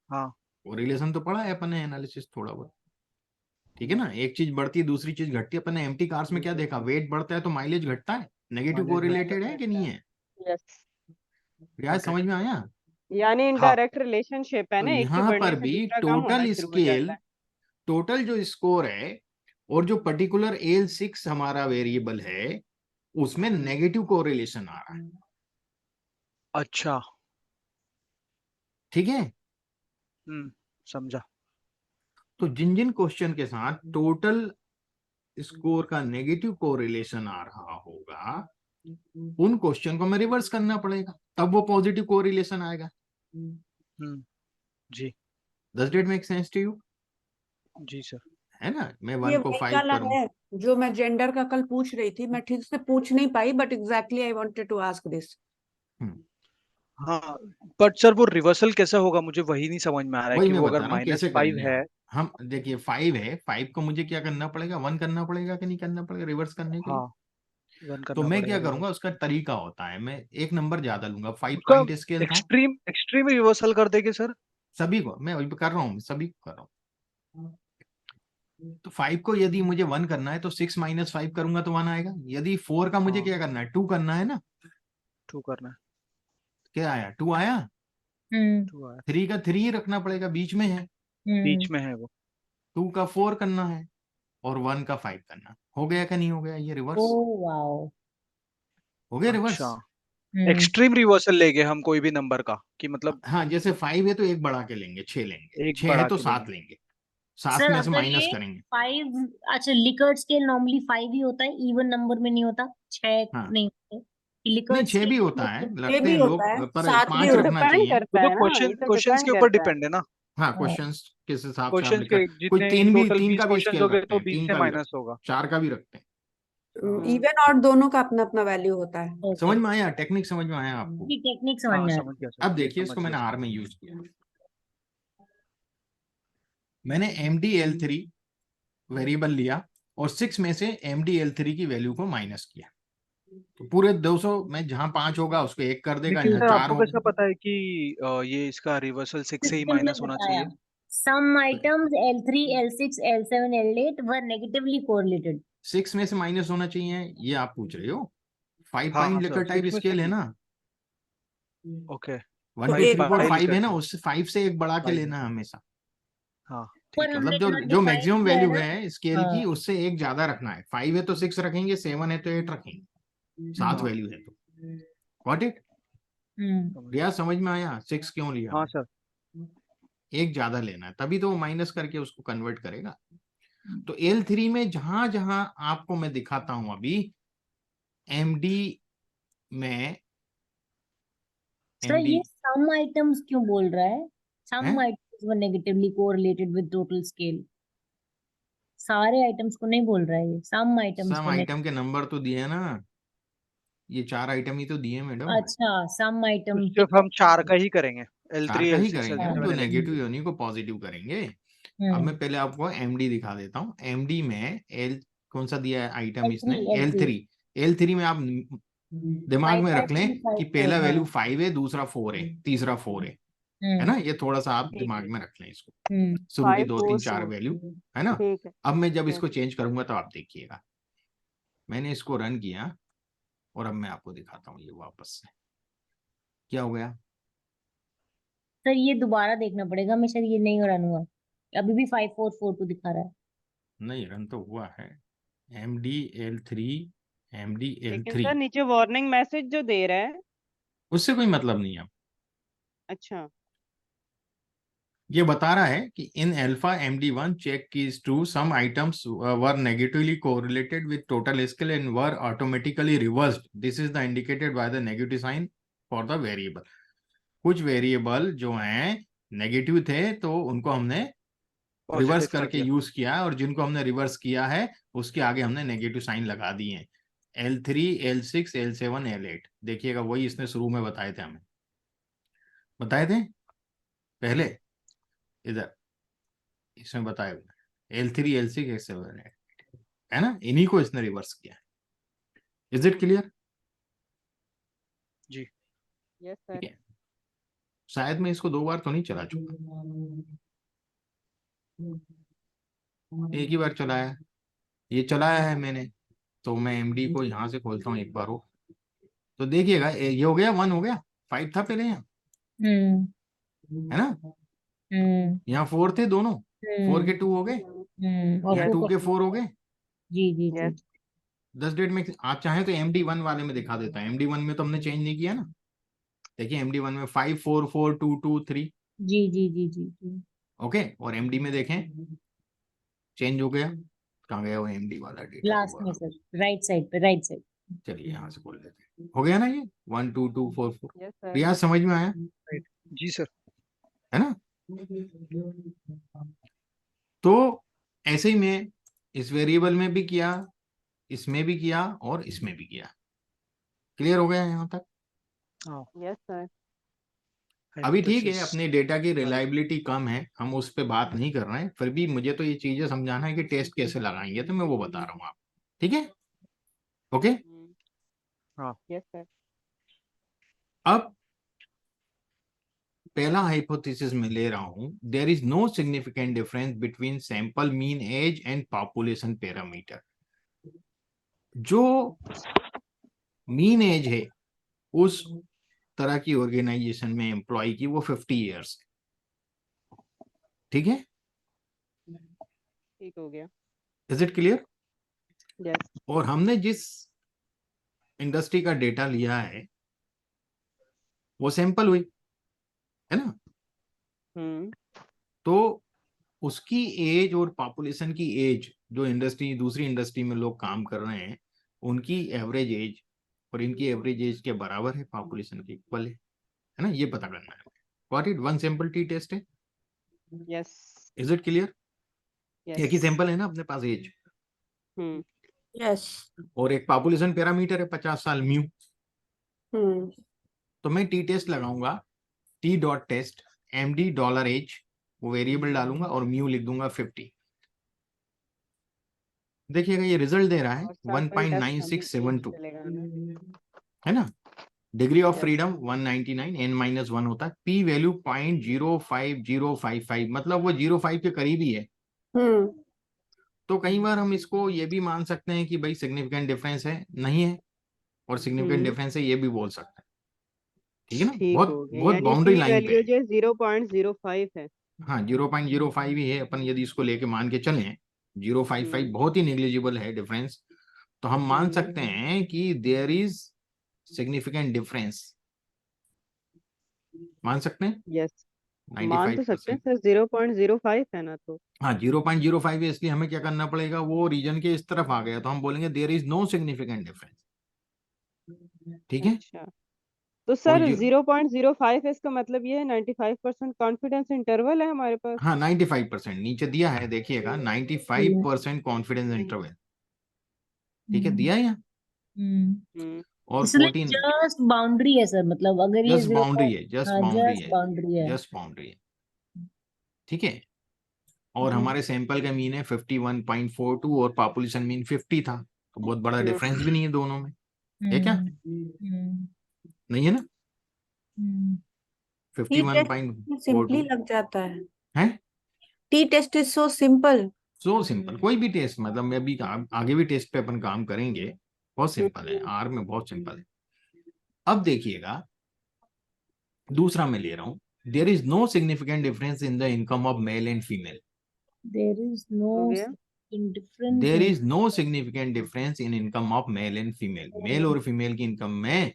हाँ कोरिलेशन तो पढ़ा है अपन ने, एनालिसिस थोड़ा बहुत, ठीक है ना। एक चीज बढ़ती है दूसरी चीज घटती है। अपन ने एम्प्टी कार्स में क्या देखा, वेट बढ़ता है तो माइलेज घटता है, नेगेटिव Mileage कोरिलेटेड है कि नहीं है? यस, रियाज Okay. समझ में आया? यानी इनडायरेक्ट रिलेशनशिप है तो ना, एक के यहाँ बढ़ने पर से भी दूसरा कम होना टोटल शुरू हो स्केल, जाता है। टोटल जो स्कोर है और जो पर्टिकुलर L6 हमारा वेरिएबल है उसमें नेगेटिव कोरिलेशन आ रहा है, अच्छा। ठीक है। समझा। तो जिन जिन क्वेश्चन के साथ टोटल स्कोर का नेगेटिव कोरिलेशन आ रहा होगा उन क्वेश्चन को हमें रिवर्स करना पड़ेगा, तब वो पॉजिटिव कोरिलेशन आएगा। जी Does that make sense to you? जी सर। है ना, मैं ये 1 को वही 5 वाला करूं। है जो मैं जेंडर का कल पूछ रही थी, मैं ठीक से पूछ नहीं पाई, but exactly I wanted to ask this. हाँ बट सर वो रिवर्सल कैसे होगा, मुझे वही नहीं समझ में आ रहा है वही कि मैं वो बता अगर रहा हूँ कैसे -5 करेंगे है। हम देखिए 5 है, 5 को मुझे क्या करना पड़ेगा, 1 करना पड़ेगा कि नहीं करना पड़ेगा रिवर्स करने के लिए? हाँ 1 तो करना मैं पड़ेगा क्या रिवर्स। करूंगा, उसका तरीका होता है, मैं एक नंबर ज्यादा लूंगा, 5 उसका पॉइंट स्केल था एक्सट्रीम रिवर्सल कर देंगे सर। सभी को, मैं वही कर रहा हूँ, सभी को कर रहा हूँ। तो 5 को यदि मुझे 1 करना है तो 6 - 5 करूंगा तो 1 आएगा। यदि 4 का मुझे हाँ क्या करना है, 2 करना है ना, 2 करना है। क्या आया, 2 आया। 2 आया। 3 का 3 रखना पड़ेगा, बीच में है। बीच में है वो। 2 का 4 करना है और 1 का 5 करना। हो गया कि नहीं हो गया ये रिवर्स? वाओ। हो गया रिवर्स। अच्छा एक्सट्रीम रिवर्सल लेंगे हम कोई भी नंबर का कि मतलब हाँ, जैसे 5 है तो एक बढ़ा के लेंगे, 6 लेंगे, एक 6 है बढ़ा तो के 7 लेंगे। लेंगे, 7 सर में से अगर माइनस ये करेंगे। 5, अच्छा लिकर्ट स्केल नॉर्मली 5 ही होता है, इवन नंबर में नहीं होता, 6 हाँ नहीं होते। नहीं, लिकर्ट 6 भी होता स्केल है, ये लगते भी हैं होता लोग, है, पर 7 भी 5 तो होता रखना डिपेंड चाहिए। करता वो तो है ना, ये तो क्वेश्चंस के डिपेंड ऊपर करता है। डिपेंड है ना। हाँ, क्वेश्चंस किस हिसाब से आप क्वेश्चंस लिखा, के कोई जितने 3 भी, टोटल 3 का 20 भी क्वेश्चंस स्केल हो गए रखते तो हैं, 20 3 से का भी माइनस रखते हैं, होगा। 4 का भी रखते हैं। इवन और दोनों का अपना अपना वैल्यू होता है। समझ में आया, टेक्निक समझ में आया आपको? टेक्निक समझ हाँ में आ समझ गया सर, अब ये देखिए समझ इसको मैंने गया आर में यूज किया, मैंने MDL3 वेरिएबल लिया और 6 में से MDL3 की वैल्यू को माइनस किया। तो पूरे 200 में जहां 5 होगा उसको 1 कर देगा, लेकिन यहाँ सर 4 आपको होगा। कैसा पता है कि ये इसका रिवर्सल 6 से ही सिस्टम ने माइनस होना बताया। चाहिए? Some items L3, L6, L7, L8 were negatively correlated. 6 में से माइनस होना चाहिए, ये आप पूछ रहे हो। 5 हाँ पॉइंट हाँ लेकर सर टाइप 6 में से स्केल है ही। ना, ओके 1 तो 2 एक 3 4 5 5 है लिखा ना, है। उससे 5 से एक बढ़ा के 5 लेना है हमेशा। हाँ पर ठीक है। हमने मतलब जो यहाँ जो define मैक्सिमम किया है वैल्यू ना। है स्केल हाँ। की उससे एक ज्यादा रखना है। 5 है तो 6 रखेंगे, 7 है तो 8 रखेंगे, 7 हाँ वैल्यू है तो। Got it? समझ रिया गया। समझ में आया 6 क्यों लिया? हाँ सर। एक ज्यादा लेना है तभी तो वो माइनस करके उसको कन्वर्ट करेगा। तो L3 में जहां जहां आपको मैं दिखाता हूं अभी, MD में सर MD ये some items क्यों बोल रहा है? Some है, items were negatively correlated with total scale. सारे आइटम्स को नहीं बोल रहा है ये, some items सम को आइटम के नंबर तो दिए ना, ये 4 आइटम ही तो दिए मैडम। अच्छा some तो item सिर्फ हम 4 का ही करेंगे, 4 L3 का ही L6 करेंगे ना, L7 जो L8। नेगेटिव उन्हीं को पॉजिटिव करेंगे। अब मैं पहले आपको MD दिखा देता हूँ। MD में L कौन सा दिया है आइटम इसने, L3 L3 में आप दिमाग में रख लें 5 कि 5 पहला 4 वैल्यू हाँ 5 है, दूसरा 4 है, तीसरा 4 है ना, ये थोड़ा सा आप ठीक दिमाग है, में रख लें इसको, हम्म शुरू की 5 2 4 3 4 4 वैल्यू, है ना। ठीक है। अब मैं जब यस इसको चेंज करूंगा तो आप देखिएगा, मैंने इसको रन किया और अब मैं आपको दिखाता हूँ ये वापस से क्या हो गया। सर ये दोबारा देखना पड़ेगा, मैं शायद ये नहीं रन हुआ, अभी भी 5442 दिखा रहा है। नहीं रन तो हुआ है, MDL3 लेकिन MDL3 सर नीचे वार्निंग मैसेज जो दे रहा है। उससे कोई मतलब नहीं है। अब अच्छा, ये बता रहा है कि in alpha MD1 check keys to some items were negatively correlated with total scale and were automatically reversed, this is the indicated by the negative sign for the variable. कुछ वेरिएबल जो हैं नेगेटिव थे तो उनको हमने reverse positive कर करके दिया। यूज किया, और जिनको हमने रिवर्स किया है उसके आगे हमने नेगेटिव साइन लगा दिए हैं। L3 L6 L7 L8 देखिएगा, वही इसने शुरू में बताए थे, हमें बताए थे पहले, इधर इसमें बताए हुए L3 L6 L7 है ना, इन्हीं को इसने रिवर्स किया। Is it clear? जी यस ठीक सर। है, शायद मैं इसको 2 बार तो नहीं चला चुका, एक ही बार चलाया, ये चलाया है मैंने, तो मैं MD को यहाँ से खोलता हूँ एक बार वो, तो देखिएगा ये हो गया 1 हो गया, 5 था पहले यहाँ, है ना, यहाँ 4 थे दोनों, 4 के 2 हो गए, और यहाँ यस 2 के 4 हो गए। जी जी जी यस 10 डेट में आप चाहें तो MD1 वाले में दिखा देता है, MD1 में तो हमने चेंज नहीं किया ना, देखिए MD1 में 5 4 4 2 2 3 जी जी जी जी जी ओके, और MD में देखें चेंज हो गया, कहाँ गया वो MD वाला डेटा लास्ट में सर, राइट साइड पे, राइट साइड। चलिए यहाँ से खोल लेते हैं, हो गया ना ये 1 2 2 4 4, यस सर। रियाज समझ में आया, जी सर। है ना। तो ऐसे ही मैं इस वेरिएबल में भी किया, इसमें भी किया और इसमें भी किया, क्लियर हो गया यहाँ तक। Yes sir. अभी ठीक है, Hypothesis अपने डेटा की वाला। रिलायबिलिटी कम है, हम उस पर बात नहीं कर रहे हैं, फिर भी मुझे तो ये चीजें समझाना है कि टेस्ट कैसे लगाएंगे, तो मैं वो बता रहा हूँ आप, ठीक है, ओके। Yes sir. अब पहला हाइपोथेसिस में ले रहा हूं, there is no significant difference between sample mean age and population parameter. जो मीन एज है उस तरह की ऑर्गेनाइजेशन में एम्प्लॉय की वो 50 ईयर्स, ठीक है, ठीक हो गया। Is it clear. यस और हमने जिस इंडस्ट्री का डेटा लिया है वो सैंपल हुई, है ना, तो उसकी एज और पॉपुलेशन की एज, जो इंडस्ट्री दूसरी इंडस्ट्री में लोग काम कर रहे हैं उनकी एवरेज एज और इनकी एवरेज एज के बराबर है, पॉपुलेशन के इक्वल है ना, ये पता करना है। Got it, one sample t test है, यस इज इट क्लियर। एक ही सैंपल है ना अपने पास एज, यस और एक पॉपुलेशन पैरामीटर है 50 साल म्यू, तो मैं टी टेस्ट लगाऊंगा, t dot test MD dollar age, वो वेरिएबल डालूंगा और म्यू लिख दूंगा 50, देखिएगा ये रिजल्ट दे रहा है और सैंपल टेस्ट हमें 1.9672, से लगाना है ना। Degree of Yes. Freedom 199, N-1 होता है, P वैल्यू 0.05055, मतलब वो 0.5 के करीब ही है। तो कई बार हम इसको ये भी मान सकते हैं कि भाई सिग्निफिकेंट डिफरेंस है, नहीं है, और सिग्निफिकेंट डिफरेंस है ये भी बोल सकते हैं, ठीक है ना, ठीक बहुत हो गया, बहुत यानी बाउंड्री P लाइन पे वैल्यू है। जो 0.05 है। हाँ 0.05 ही है, अपन यदि इसको लेके मान के चलें 0.55 बहुत ही नेग्लिजिबल है डिफरेंस, तो हम मान सकते हैं कि देयर इज सिग्निफिकेंट डिफरेंस, मान सकते हैं यस मान तो सकते हैं 95%। सर, 0.05 है ना, तो हाँ 0.05 है, इसलिए हमें क्या करना पड़ेगा, वो रीजन के इस तरफ आ गया तो हम बोलेंगे there is no significant difference, ठीक है। अच्छा, तो और सर 0.05 है, इसका मतलब ये है 95% कॉन्फिडेंस इंटरवल है हमारे पास। हाँ 95% नीचे दिया है, देखिएगा 95% कॉन्फिडेंस इंटरवल, ठीक है, दिया है यहाँ, और 14 जस्ट बाउंड्री है सर, मतलब अगर ये जस्ट बाउंड्री है, जस्ट बाउंड्री जस्ट है, बाउंड्री है। जस्ट बाउंड्री है, ठीक है। और हमारे सैंपल का मीन है 51.42 और पॉपुलेशन मीन 50 था, तो बहुत बड़ा डिफरेंस भी नहीं है दोनों में, है क्या? नहीं है ना? टी टेस्ट 51.42 सिंपली लग जाता है। है t test is so simple. So simple. कोई भी टेस्ट, मतलब मैं अभी आगे भी टेस्ट पे अपन काम करेंगे, बहुत सिंपल है, आर में बहुत सिंपल है। अब देखिएगा दूसरा मैं ले रहा हूं, there is no significant difference in the income of male and female. There is हो no गया। indifference there in is no significant difference in income of male and female. Male और फीमेल की इनकम में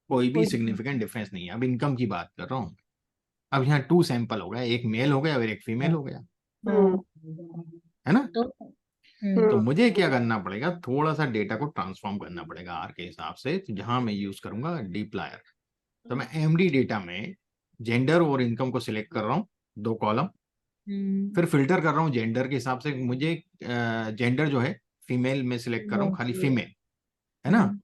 कोई भी कोई- significant difference नहीं है। अब इनकम की बात कर रहा हूँ। अब यहाँ 2 सैंपल हो गया, एक मेल हो गया और एक फीमेल हो गया, हम्म, है ना? तो तो मुझे क्या करना पड़ेगा, थोड़ा सा डेटा को ट्रांसफॉर्म करना पड़ेगा आर के हिसाब से। तो जहां मैं यूज करूंगा डीप्लायर, तो मैं एमडी डेटा में जेंडर और इनकम को सिलेक्ट कर रहा हूँ, 2 कॉलम, फिर फिल्टर कर रहा हूँ जेंडर के हिसाब से। मुझे जेंडर जो है फीमेल में सिलेक्ट कर रहा हूँ, खाली फीमेल, है ना?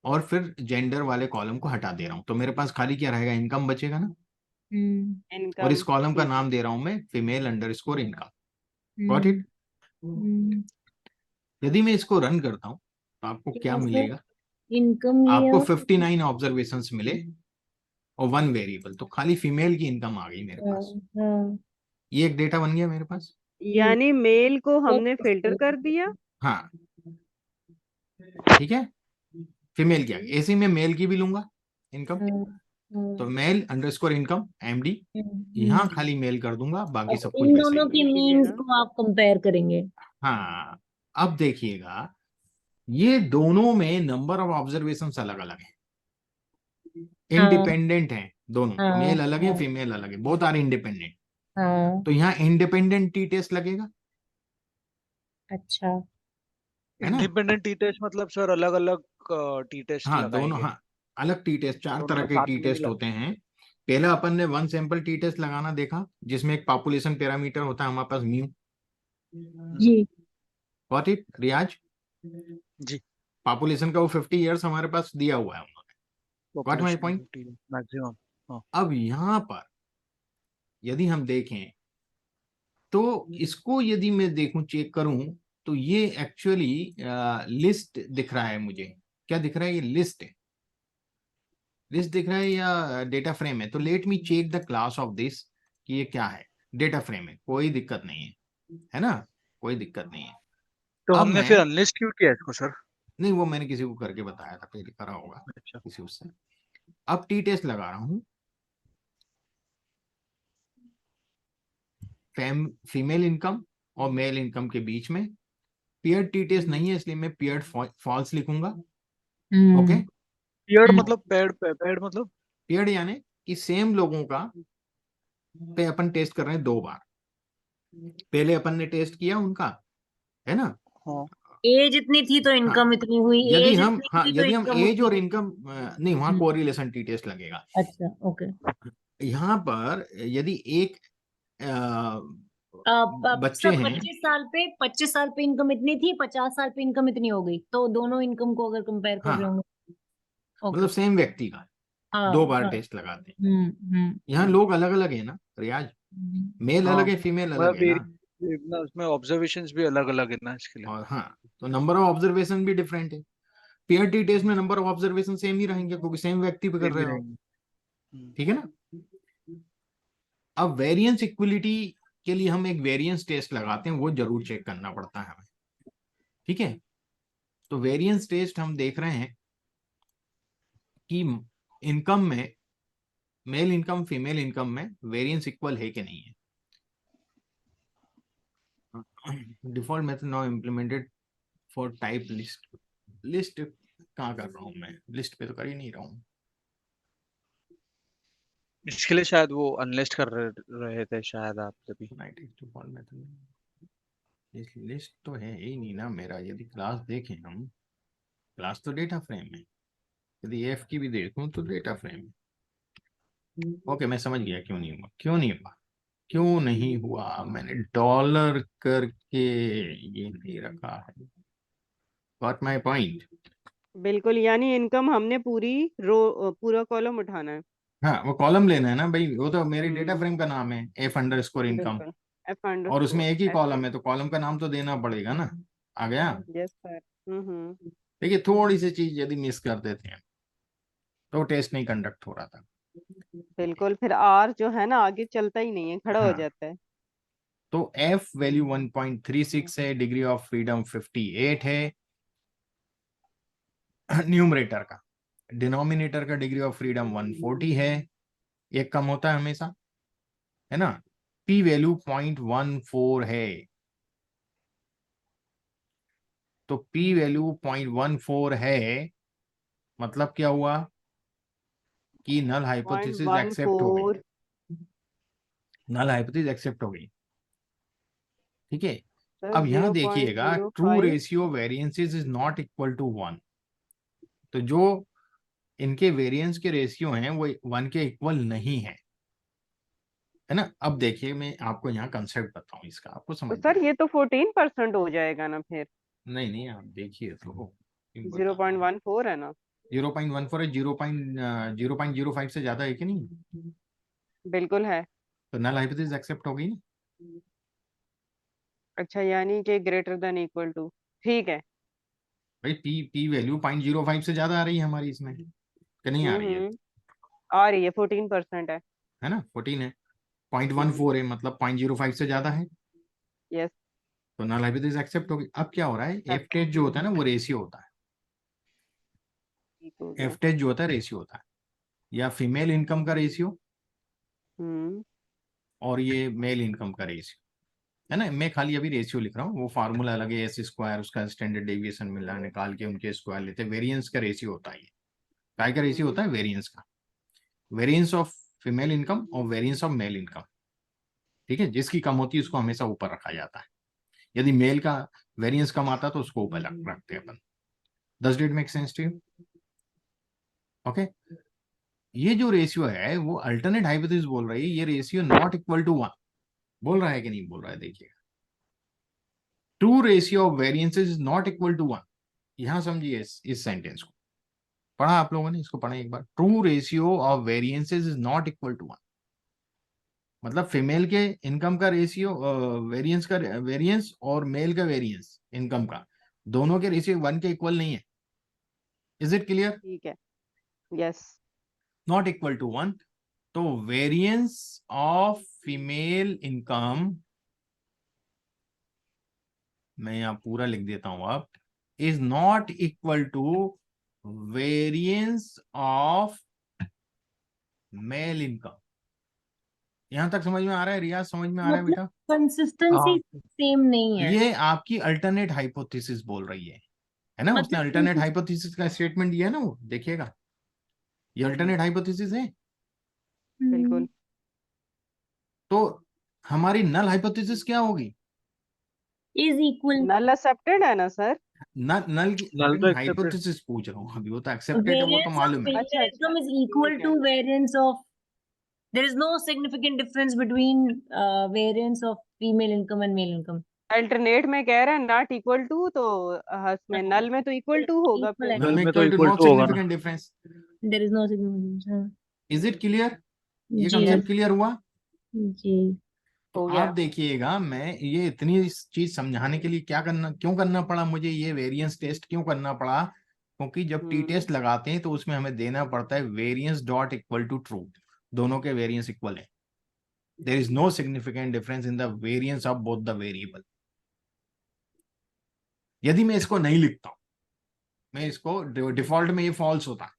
और फिर जेंडर वाले कॉलम को हटा दे रहा हूँ, तो मेरे पास खाली क्या रहेगा, इनकम बचेगा ना। और इस इनकम कॉलम का नाम दे रहा हूं मैं female underscore income. Got it? यदि मैं इसको रन करता हूं तो आपको क्या मिलेगा? इनकम आपको 59 ऑब्जर्वेशंस मिले और 1 वेरिएबल, तो खाली फीमेल की इनकम आ गई मेरे पास। ये एक डेटा बन गया मेरे पास। यानी मेल को हमने फिल्टर कर दिया। हाँ ठीक है, फीमेल की आ गई। ऐसे ही मैं मेल की भी लूंगा इनकम, तो मेल अंडरस्कोर इनकम एमडी, यहाँ खाली मेल कर दूंगा, बाकी सब कुछ इन वैसे दोनों ही। की मीन्स को आप कंपेयर करेंगे। हाँ अब देखिएगा, ये दोनों में नंबर ऑफ ऑब्जर्वेशन अलग अलग है, इंडिपेंडेंट है दोनों, मेल अलग है फीमेल अलग है, बोथ आर इंडिपेंडेंट। तो यहाँ इंडिपेंडेंट टी टेस्ट लगेगा, अच्छा, है ना? इंडिपेंडेंट टी टेस्ट मतलब सर अलग अलग टी टेस्ट हाँ दोनों, लगाएंगे। हाँ अलग टी टेस्ट, 4 दोनों तरह को के साथ टी में टेस्ट मिला। होते हैं। पहला अपन ने 1 सैंपल टी टेस्ट लगाना देखा, जिसमें एक पॉपुलेशन पैरामीटर होता है हमारे पास म्यू। जी गॉट इट रियाज? जी, पॉपुलेशन का वो 50 ईयर्स हमारे पास दिया हुआ है उन्होंने। Got my point? मैक्सिमम। अब यहाँ पर यदि हम देखें तो इसको यदि मैं देखूं, चेक करूं, तो ये एक्चुअली लिस्ट दिख रहा है मुझे। क्या दिख रहा है? ये लिस्ट है, लिस्ट दिख रहा है या डेटा फ्रेम है? तो let me check the class of this कि ये क्या है। डेटा फ्रेम है, कोई दिक्कत नहीं है, है ना? कोई दिक्कत नहीं है। तो अब हमने मैं, फिर अनलिस्ट क्यों किया इसको सर? नहीं वो मैंने किसी को करके बताया था, पहले करा होगा अच्छा, किसी उससे। अब टी टेस्ट लगा रहा हूं, फीमेल इनकम और मेल इनकम के बीच में। पेयर टी टेस्ट नहीं है, इसलिए मैं पेयर फॉल्स लिखूंगा। ओके, पेयर्ड मतलब पेयर्ड मतलब पेयर यानी कि सेम लोगों का पे अपन टेस्ट कर रहे हैं 2 बार। पहले अपन ने टेस्ट किया उनका, है ना? हाँ एज इतनी थी तो इनकम इतनी हुई, यदि एज हम, इतनी हाँ थी तो यदि हम इनकम एज और उतनी। इनकम, नहीं वहां कोरिलेशन टी टेस्ट लगेगा। अच्छा ओके। यहाँ पर यदि एक बच्चे सब हैं, 25 साल पे इनकम इतनी थी, 50 साल पे इनकम इतनी हो गई, तो दोनों इनकम को अगर कंपेयर कर रहे हाँ होंगे। मतलब ओके। सेम व्यक्ति का हाँ 2 बार हाँ। टेस्ट लगाते हैं। हम्म। यहाँ लोग अलग अलग है ना रियाज, मेल हाँ, अलग है फीमेल अलग है ना। ना उसमें ऑब्जर्वेशंस भी अलग अलग है ना इसके लिए। और हाँ, तो नंबर ऑफ ऑब्जर्वेशन भी डिफरेंट है। पेयर टी टेस्ट में नंबर ऑफ ऑब्जर्वेशन सेम ही रहेंगे, क्योंकि सेम व्यक्ति पे कर सेम ही रहे हो, रहेंगे। ठीक है ना? अब वेरिएंस इक्विलिटी के लिए हम एक वेरिएंस टेस्ट लगाते हैं, वो जरूर चेक करना पड़ता है हमें, ठीक है? तो वेरिएंस टेस्ट हम देख रहे हैं कि इनकम में, मेल इनकम फीमेल इनकम में वेरिएंस इक्वल है कि नहीं है। Default method now implemented for type list. List कहाँ कर रहा हूँ मैं? लिस्ट पे तो कर ही नहीं रहा हूँ। इसके लिए शायद वो अनलिस्ट कर रहे थे शायद आप तभी। डिफॉल्ट मेथड लिस्ट तो है ही नहीं ना मेरा। यदि क्लास देखें हम, क्लास तो डेटा फ्रेम है, यदि एफ की भी देखूं तो डेटा फ्रेम है। ओके मैं समझ गया क्यों नहीं हुआ, क्यों नहीं हुआ, क्यों नहीं हुआ। मैंने डॉलर करके ये नहीं रखा है। Got my point? बिल्कुल, यानी इनकम हमने पूरी रो पूरा कॉलम उठाना है। हाँ वो कॉलम लेना है ना भाई, वो तो मेरे डेटा हम्म, फ्रेम का नाम है एफ अंडरस्कोर इनकम, बिल्कुल F और उसमें एक ही F कॉलम है तो कॉलम का नाम तो देना पड़ेगा ना। आ गया। Yes sir. देखिए थोड़ी सी चीज यदि मिस कर देते हैं तो टेस्ट नहीं कंडक्ट हो रहा था। बिल्कुल, फिर R जो है ना आगे चलता ही नहीं है, खड़ा हो हाँ। जाता है। तो F वैल्यू 1.36 है, डिग्री ऑफ फ्रीडम 58 है न्यूमरेटर का। डिनोमिनेटर का डिग्री ऑफ फ्रीडम 140 है, एक कम होता है हमेशा, है ना। P वैल्यू 0.14 है, तो P वैल्यू 0.14 है, मतलब क्या हुआ कि नल हाइपोथेसिस एक्सेप्ट हो गई। 0.14 नल हाइपोथेसिस एक्सेप्ट हो गई, ठीक है। सर, अब यहां देखिएगा, true 0.05 ratio variances is not equal to 1। तो जो इनके वेरिएंस के रेशियो हैं वो 1 के इक्वल नहीं है ना। अब देखिए मैं आपको यहाँ कंसेप्ट बताऊं इसका, आपको तो समझ में सर ये तो 14% हो जाएगा ना फिर। नहीं नहीं, आप देखिए तो 0.14 है ना। 0.14 है, 0.05 से ज्यादा है कि नहीं, बिल्कुल है। तो नल हाइपोथेसिस एक्सेप्ट हो गई ना। अच्छा, यानी कि ग्रेटर देन इक्वल टू, ठीक है। भाई पी वैल्यू 0.05 से ज्यादा आ रही है हमारी इसमें, कि नहीं आ रही है? आ रही है, 14% है ना, 14 है। 0.14 है, मतलब 0.05 से ज्यादा है, यस। तो नल हाइपोथेसिस एक्सेप्ट होगी। अब क्या हो रहा है, एफ टेस्ट जो होता है ना वो रेशियो होता है। ठीक हो गया। एफ टेस्ट जो होता है रेशियो होता है, या फीमेल इनकम का रेशियो हम्म और ये मेल इनकम का रेशियो, है ना। मैं खाली अभी रेशियो लिख रहा हूँ, वो फार्मूला अलग है, एस स्क्वायर, उसका स्टैंडर्ड डेविएशन मिला निकाल के उनके स्क्वायर लेते हैं। वेरिएंस का रेशियो होता है, ये काय का रेशियो होता है, वेरिएंस का। वेरिएंस ऑफ फीमेल इनकम और वेरिएंस ऑफ मेल इनकम, ठीक है। जिसकी कम होती है उसको हमेशा ऊपर रखा जाता है। यदि मेल का वेरिएंस कम आता है तो उसको ऊपर रखते हैं अपन। Does it make sense to you? Okay. ये जो रेशियो है वो अल्टरनेट हाइपोथेसिस बोल रही है ये रेशियो नॉट इक्वल टू 1। बोल रहा है कि नहीं बोल रहा है, देखिए। True ratio of variances is not equal to 1। यहां समझिए इस सेंटेंस को, पढ़ा आप लोगों ने, इसको पढ़ा एक बार। True ratio of variances is not equal to 1, मतलब फीमेल के इनकम का रेशियो, वेरिएंस का वेरिएंस और मेल का वेरिएंस इनकम का, दोनों के रेशियो 1 के इक्वल नहीं है। Is it clear? ठीक है, यस। Not equal to 1। तो वेरिएंस ऑफ फीमेल इनकम, मैं यहां पूरा लिख देता हूं अब, is not equal to variance of male income. यहां तक समझ में आ रहा है रियाज, समझ में आ रहा है मतलब बेटा? कंसिस्टेंसी सेम नहीं है। ये आपकी अल्टरनेट हाइपोथेसिस बोल रही है ना। उसने अल्टरनेट मतलब हाइपोथेसिस का स्टेटमेंट दिया है ना, वो देखिएगा, ये अल्टरनेट हाइपोथेसिस है। बिल्कुल। तो हमारी नल हाइपोथेसिस क्या होगी? इज इक्वल नल एक्सेप्टेड है ना सर। नल की नल तो accepted। हाइपोथेसिस पूछ रहा हूँ अभी, वो तो एक्सेप्टेड है, वो तो variance of मालूम है। female अच्छा, अच्छा, income is equal ठीक to है। variance of, there is no significant difference between variance of female income and male income. Alternate में कह रहे हैं नॉट इक्वल टू, तो में नल में तो इक्वल टू होगा Equal फिर। है। नल में में तो equal to, equal no to होगा ना। Significant difference. There is no significant difference. Is it clear? ये जी कंसेप्ट क्लियर हुआ? जी। तो हो आप गया। देखिएगा, मैं ये इतनी चीज समझाने के लिए क्या करना, क्यों करना पड़ा मुझे, ये वेरिएंस टेस्ट क्यों करना पड़ा? क्योंकि जब टी टेस्ट लगाते हैं तो उसमें हमें देना पड़ता है variance dot equal to true, दोनों के वेरिएंस इक्वल है। There is no significant difference in the variance of both the variable. यदि मैं इसको नहीं लिखता हूं, मैं इसको डिफॉल्ट में ये फॉल्स होता है,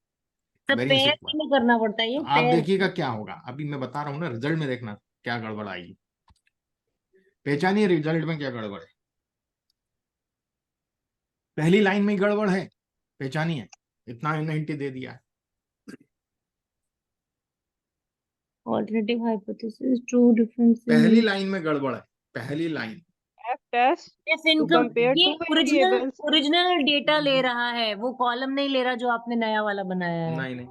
सब वेरिएंस पेयर इक्वल। में करना पड़ता है ये तो आप पेयर। देखिएगा क्या होगा, अभी मैं बता रहा हूं ना, रिजल्ट में देखना क्या गड़बड़ आएगी। पहचानिए रिजल्ट में क्या गड़बड़ है। पहली लाइन में गड़बड़ है, पहचानिए। इतना हिंट दे दिया है। Alternative hypothesis, true difference पहली in लाइन में गड़बड़ है, पहली line. F test if two income, compare ये two original variables. Original data ले रहा है, वो कॉलम नहीं ले रहा जो आपने नया वाला बनाया है। नहीं नहीं,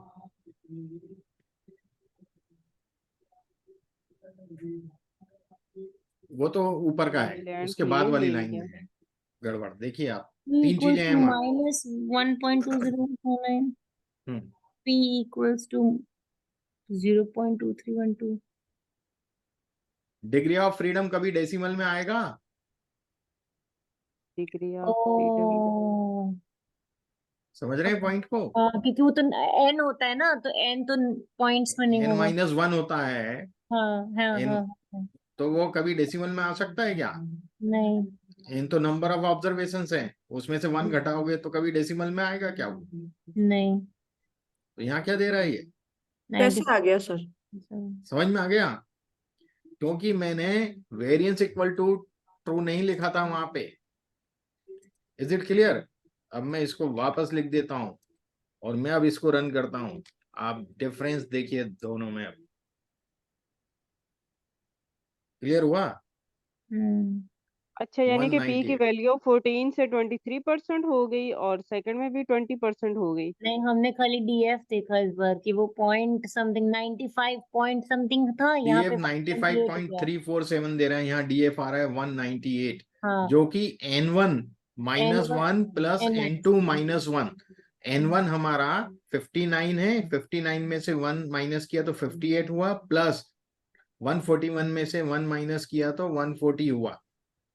वो तो ऊपर का है, लैंड उसके बाद क्लियर वाली नहीं लाइन किया। में है गड़बड़। देखिए आप, P तीन equals चीजें हैं to वहां। minus 1.2049, P equals to 0.2312, degree of freedom कभी डेसिमल में आएगा? डिग्री ऑफ फ्रीडम, ओ समझ रहे हैं पॉइंट को? क्योंकि वो तो एन होता है ना, तो एन तो पॉइंट्स में नहीं n होगा। -1 होता है, हाँ हाँ n हाँ। तो वो कभी डेसिमल में आ सकता है क्या? नहीं n तो नंबर ऑफ ऑब्जर्वेशंस है, उसमें से 1 घटाओगे तो कभी डेसिमल में आएगा क्या वो? नहीं। तो यहाँ क्या दे रहा है ये? कैसे आ गया सर? समझ में आ गया? क्योंकि मैंने वेरिएंस इक्वल टू ट्रू नहीं लिखा था वहां पे। Is it clear? अब मैं इसको वापस लिख देता हूं और मैं अब इसको रन करता हूं। आप डिफरेंस देखिए दोनों में। अब क्लियर हुआ? अच्छा, यानी कि पी की 198। वैल्यू 14 से 23% हो गई और सेकंड में भी 20% हो गई। नहीं, हमने खाली डीएफ देखा इस बार कि वो पॉइंट समथिंग 95 पॉइंट समथिंग था, यहाँ डीएफ पे 128 हो गया। 95.347 दे रहे हैं, यहाँ डीएफ आ रहा है 198, हाँ जो कि n1 -1 N1 plus N1 n2 -1। n1 हमारा 59 है, 59 में से 1 माइनस किया तो 58 हुआ, प्लस 141 में से 1 माइनस किया तो 140 हुआ।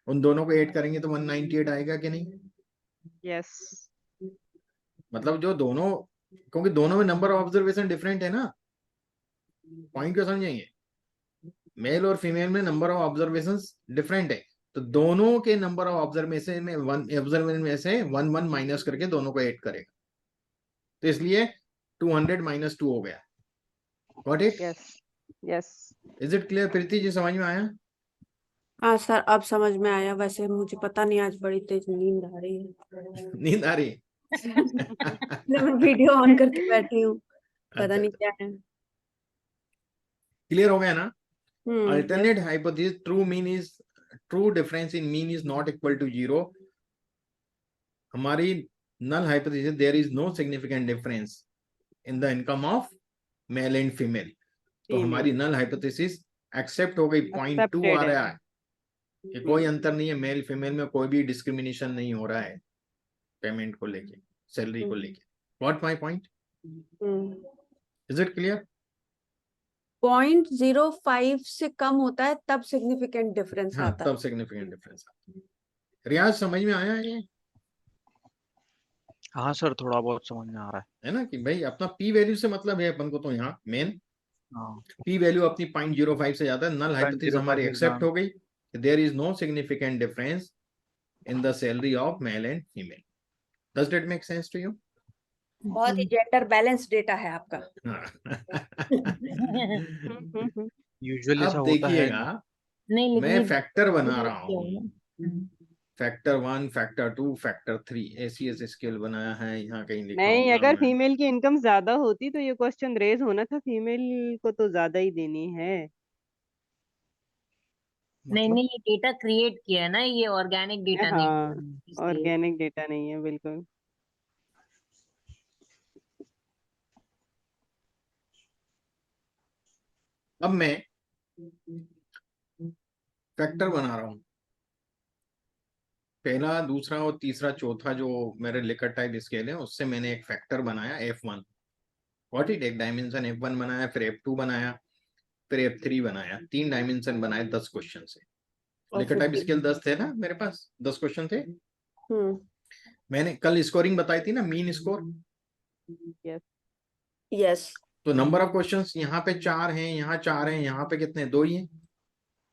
उन दोनों को ऐड करेंगे तो 198 आएगा कि नहीं? यस, मतलब जो दोनों, क्योंकि दोनों में नंबर ऑफ ऑब्जर्वेशन डिफरेंट है ना। पॉइंट को समझेंगे, मेल और फीमेल में नंबर ऑफ ऑब्जर्वेशन डिफरेंट है, तो दोनों के नंबर ऑफ ऑब्जर्वेशन में वन वन माइनस करके दोनों को ऐड करेगा, तो इसलिए 200 -2 हो गया। Got it? Yes, yes. Is it clear? Preeti ji समझ में आया? हाँ सर, अब समझ में आया। वैसे मुझे पता नहीं, आज बड़ी तेज नींद आ रही है। नींद आ रही? मैं वीडियो ऑन करके बैठी हूँ, पता अच्छा, नहीं क्या है। क्लियर हो गया ना? yes. Alternate hypothesis, true difference in mean is not equal to 0। हमारी null hypothesis, there is no significant difference in the income of male and female. तो हमारी नल हाइपोथेसिस एक्सेप्ट हो गई। 0.2 आ Accepted है। रहा है कि कोई अंतर नहीं है, मेल फीमेल में कोई भी डिस्क्रिमिनेशन नहीं हो रहा है पेमेंट को लेके, सैलरी को लेके। What my point? Is it clear? 0.05 से कम होता है तब सिग्निफिकेंट डिफरेंस हाँ, आता है। तब सिग्निफिकेंट डिफरेंस आता है। रियाज समझ में आया ये? हाँ सर, थोड़ा बहुत समझ में आ रहा है ना कि भाई अपना पी वैल्यू से मतलब है अपन को, तो यहाँ मेन है। हाँ, पी वैल्यू अपनी 0.05 से ज्यादा, नल हाइपोथेसिस 0.05 हमारी से एक्सेप्ट ज्यादा। हो गई। There is no significant difference in the salary of male and female. Does that make sense to you? बहुत ही जेंडर बैलेंस डेटा है आपका। यूजुअली ऐसा अब होता है देखिएगा, नहीं, लेकिन मैं ये फैक्टर बना बहुत रहा किया हूँ, है ना। Factor 1, factor 2, factor 3, ACS scale बनाया है, यहाँ कहीं लिखा नहीं, होगा अगर मैं। फीमेल की इनकम ज्यादा होती तो ये क्वेश्चन रेज होना था, फीमेल को तो ज्यादा ही देनी है। नहीं मतलब नहीं, ये डेटा क्रिएट किया है ना, ये ऑर्गेनिक डेटा नहीं हाँ, है, इसलिए। ऑर्गेनिक डेटा नहीं है बिल्कुल। अब मैं फैक्टर बना रहा हूँ, पहला, दूसरा और तीसरा, चौथा जो मेरे लिकट टाइप स्केल है उससे मैंने एक फैक्टर बनाया F1। व्हाट इट, एक डायमेंशन F1 बनाया, फिर F2 बनाया, फिर F3 बनाया, 3 डायमेंशन बनाए 10 क्वेश्चन से। और लिकट टाइप 50। स्केल 10 थे ना मेरे पास, 10 क्वेश्चन थे। हम्म। मैंने कल स्कोरिंग बताई थी ना, मीन स्कोर। Yes, yes. तो नंबर ऑफ क्वेश्चंस यहाँ पे 4 हैं, यहाँ 4 हैं, यहाँ पे कितने, 2 ही हैं।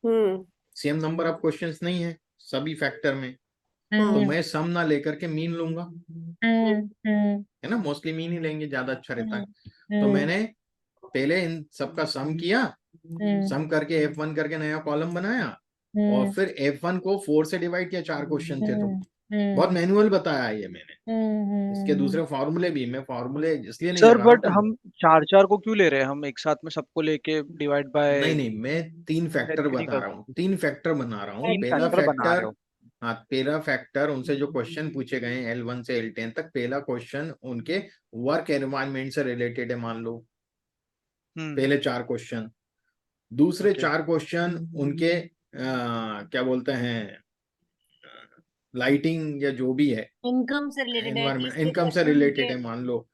हम्म। सेम नंबर ऑफ क्वेश्चंस नहीं है सभी फैक्टर में, तो हम्म। मैं सम ना लेकर के मीन लूंगा, है ना। मोस्टली मीन ही लेंगे, ज्यादा अच्छा रहता है। तो मैंने पहले इन सबका सम किया, सम करके F1 करके नया कॉलम बनाया, और फिर F1 को 4 से डिवाइड किया, 4 क्वेश्चन थे तो। बहुत मैनुअल बताया ये मैंने। इसके दूसरे फॉर्मूले भी, मैं फॉर्मूले इसलिए नहीं सर, लगा रहा बट हूँ हम 4-4 को क्यों ले रहे हैं? हम एक साथ में सबको लेके डिवाइड बाय नहीं नहीं, मैं 3 फैक्टर क्यों नहीं बता कर रहा हूँ, 3 फैक्टर बना रहा हूँ। 3 पहला फैक्टर बना रहे फैक्टर, हो? हाँ, पहला फैक्टर उनसे जो क्वेश्चन पूछे गए हैं L1 से L10 तक, पहला क्वेश्चन उनके वर्क एनवायरनमेंट से रिलेटेड है, मान लो पहले 4 क्वेश्चन। दूसरे ओके। 4 क्वेश्चन उनके क्या बोलते हैं, लाइटिंग या जो भी है, इनकम से रिलेटेड है, एनवायरनमेंट, तीसरे इनकम से क्वेश्चन रिलेटेड के है मान लो।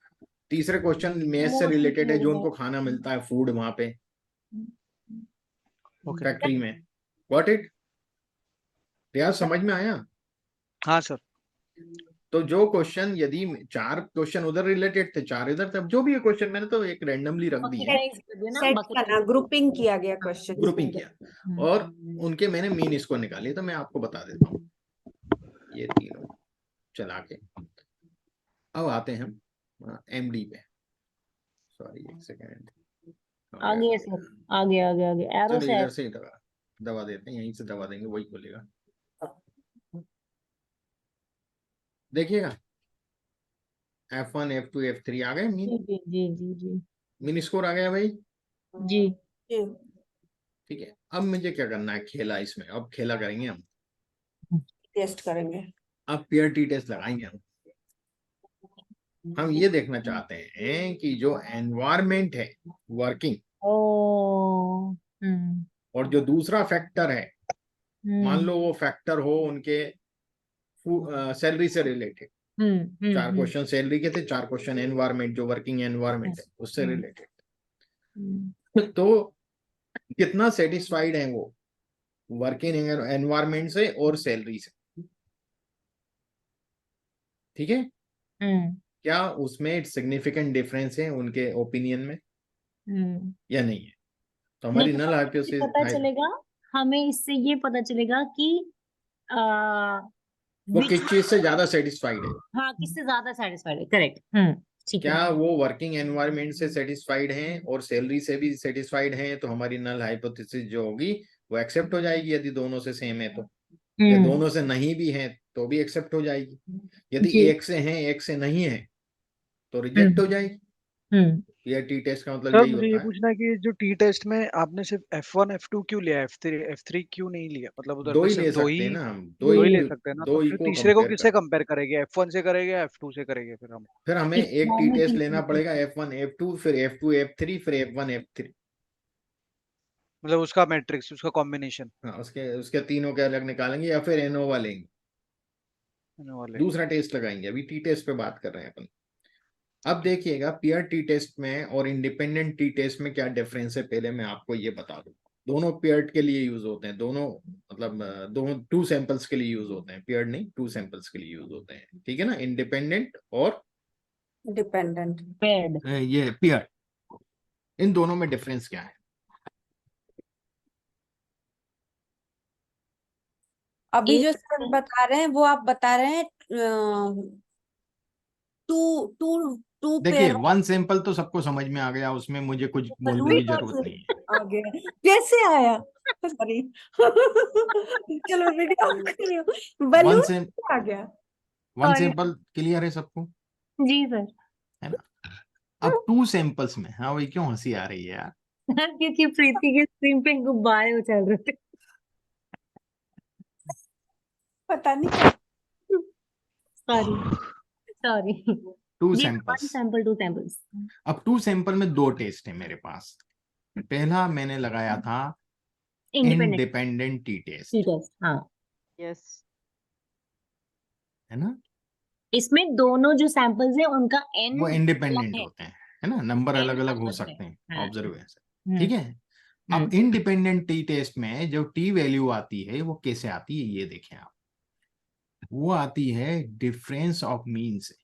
तीसरे क्वेश्चन मैथ से इमोशन से रिलेटेड है, जो रिलेटेड उनको खाना मिलता है, फूड वहां पे ओके। फैक्ट्री में। Got it? रियाज समझ में आया? हाँ सर। तो जो क्वेश्चन, यदि 4 क्वेश्चन उधर रिलेटेड थे, 4 इधर थे, अब जो भी है क्वेश्चन मैंने तो एक रैंडमली रख दी है, सेट करना, ग्रुपिंग किया गया क्वेश्चन। ग्रुपिंग किया और उनके मैंने मीन इसको निकाली। तो मैं आपको बता देता हूँ ये तीनों चला के। अब आते हैं हम एमडी पे। सॉरी एक सेकेंड, आगे सर, आगे आगे आगे एरो चलो से इधर से दबा देते हैं, यहीं से दबा देंगे, वही खुलेगा। देखिएगा F1 F2 F3 आ गए मीन। जी जी जी जी मीन स्कोर आ गया भाई। जी। ठीक है, अब मुझे क्या करना है, खेला इसमें, अब खेला करेंगे हम, टेस्ट करेंगे। अब पेयर टी टेस्ट लगाएंगे हम ये देखना चाहते हैं कि जो एनवायरमेंट है वर्किंग, ओ और जो दूसरा फैक्टर है, मान लो वो फैक्टर हो उनके सैलरी से रिलेटेड। 4 क्वेश्चन सैलरी के थे, 4 क्वेश्चन एनवायरमेंट, जो वर्किंग एनवायरमेंट है उससे रिलेटेड। तो कितना सेटिस्फाइड है वो वर्किंग एनवायरमेंट से और सैलरी से, ठीक है? क्या उसमें सिग्निफिकेंट डिफरेंस है उनके ओपिनियन में या नहीं है? तो हमारी नहीं, नल हाइपोथेसिस पता चलेगा हमें, इससे ये पता चलेगा कि वो किस चीज से ज्यादा सेटिस्फाइड है। हाँ, किससे ज्यादा सेटिस्फाइड है। करेक्ट। ठीक है। क्या वो वर्किंग एनवायरनमेंट से सेटिस्फाइड हैं और सैलरी से भी सेटिस्फाइड हैं, तो हमारी नल हाइपोथेसिस जो होगी वो एक्सेप्ट हो जाएगी यदि दोनों से सेम है तो, या दोनों से नहीं भी है तो भी एक्सेप्ट हो जाएगी। यदि जी। एक से है एक से नहीं है तो रिजेक्ट हो जाएगी। ये टी टेस्ट का मतलब सर यही मुझे ये होता है। पूछना है कि जो टी टेस्ट में आपने सिर्फ F1 F2 क्यों लिया, F3 क्यों नहीं लिया? मतलब उधर 2 पे ही सिर्फ ले दो सकते ही हैं ना हम, दो ही ले सकते हैं ना, 2 तो ही फिर को तीसरे को कंपेयर किससे कर, कंपेयर करेंगे? F1 से करेंगे या F2 से करेंगे फिर हम? फिर हमें एक टी टेस्ट लेना पड़ेगा, F1 F2 फिर F2 F3 फिर F1 F3। मतलब उसका मैट्रिक्स, उसका कॉम्बिनेशन हाँ, उसके तीनों के अलग निकालेंगे या फिर एनोवा लेंगे, वाले। दूसरा टेस्ट लगाएंगे। अभी टी टेस्ट पे बात कर रहे हैं अपन। अब देखिएगा पेयर टी टेस्ट में और इंडिपेंडेंट टी टेस्ट में क्या डिफरेंस है, पहले मैं आपको ये बता दूं। दोनों पेयर्ड के लिए यूज होते हैं, दोनों मतलब दोनों 2 सैंपल्स के लिए यूज होते हैं, पेयर्ड नहीं 2 सैंपल्स के लिए यूज होते हैं, ठीक है ना? इंडिपेंडेंट और डिपेंडेंट। पेड। ये पेयर, इन दोनों में डिफरेंस क्या है? अभी जो सर बता रहे हैं वो आप बता रहे हैं टू टू टू देखिए पेयर 1 सैंपल तो सबको समझ में आ गया, उसमें मुझे कुछ बोलने की जरूरत नहीं है। आ गया, कैसे आया? सॉरी चलो वीडियो ऑफ कर रही हूँ। 1 बलून आ गया। 1 सैंपल क्लियर है सबको, जी सर। है ना? अब 2 सैंपल्स में, हाँ भाई क्यों हंसी आ रही है यार? क्योंकि प्रीति के स्क्रीन पे गुब्बारे उछल रहे थे। पता नहीं क्या। Sorry sorry. 2 जी, सैंपल्स। 1 sample 2 samples. अब 2 सैंपल में 2 टेस्ट है मेरे पास। पहला मैंने लगाया था इंडिपेंडेंट टी टेस्ट, टेस्ट। हाँ, यस। है ना? इसमें दोनों जो सैंपल्स हैं उनका n वो अलग इंडिपेंडेंट है। होते हैं, है ना? नंबर n अलग अलग हो अलग है। सकते हैं हाँ। ऑब्जर्वेशन, ठीक है? अब इंडिपेंडेंट टी टेस्ट में जो टी वैल्यू आती है वो कैसे आती है, ये देखें आप। वो आती है डिफरेंस ऑफ मीन से,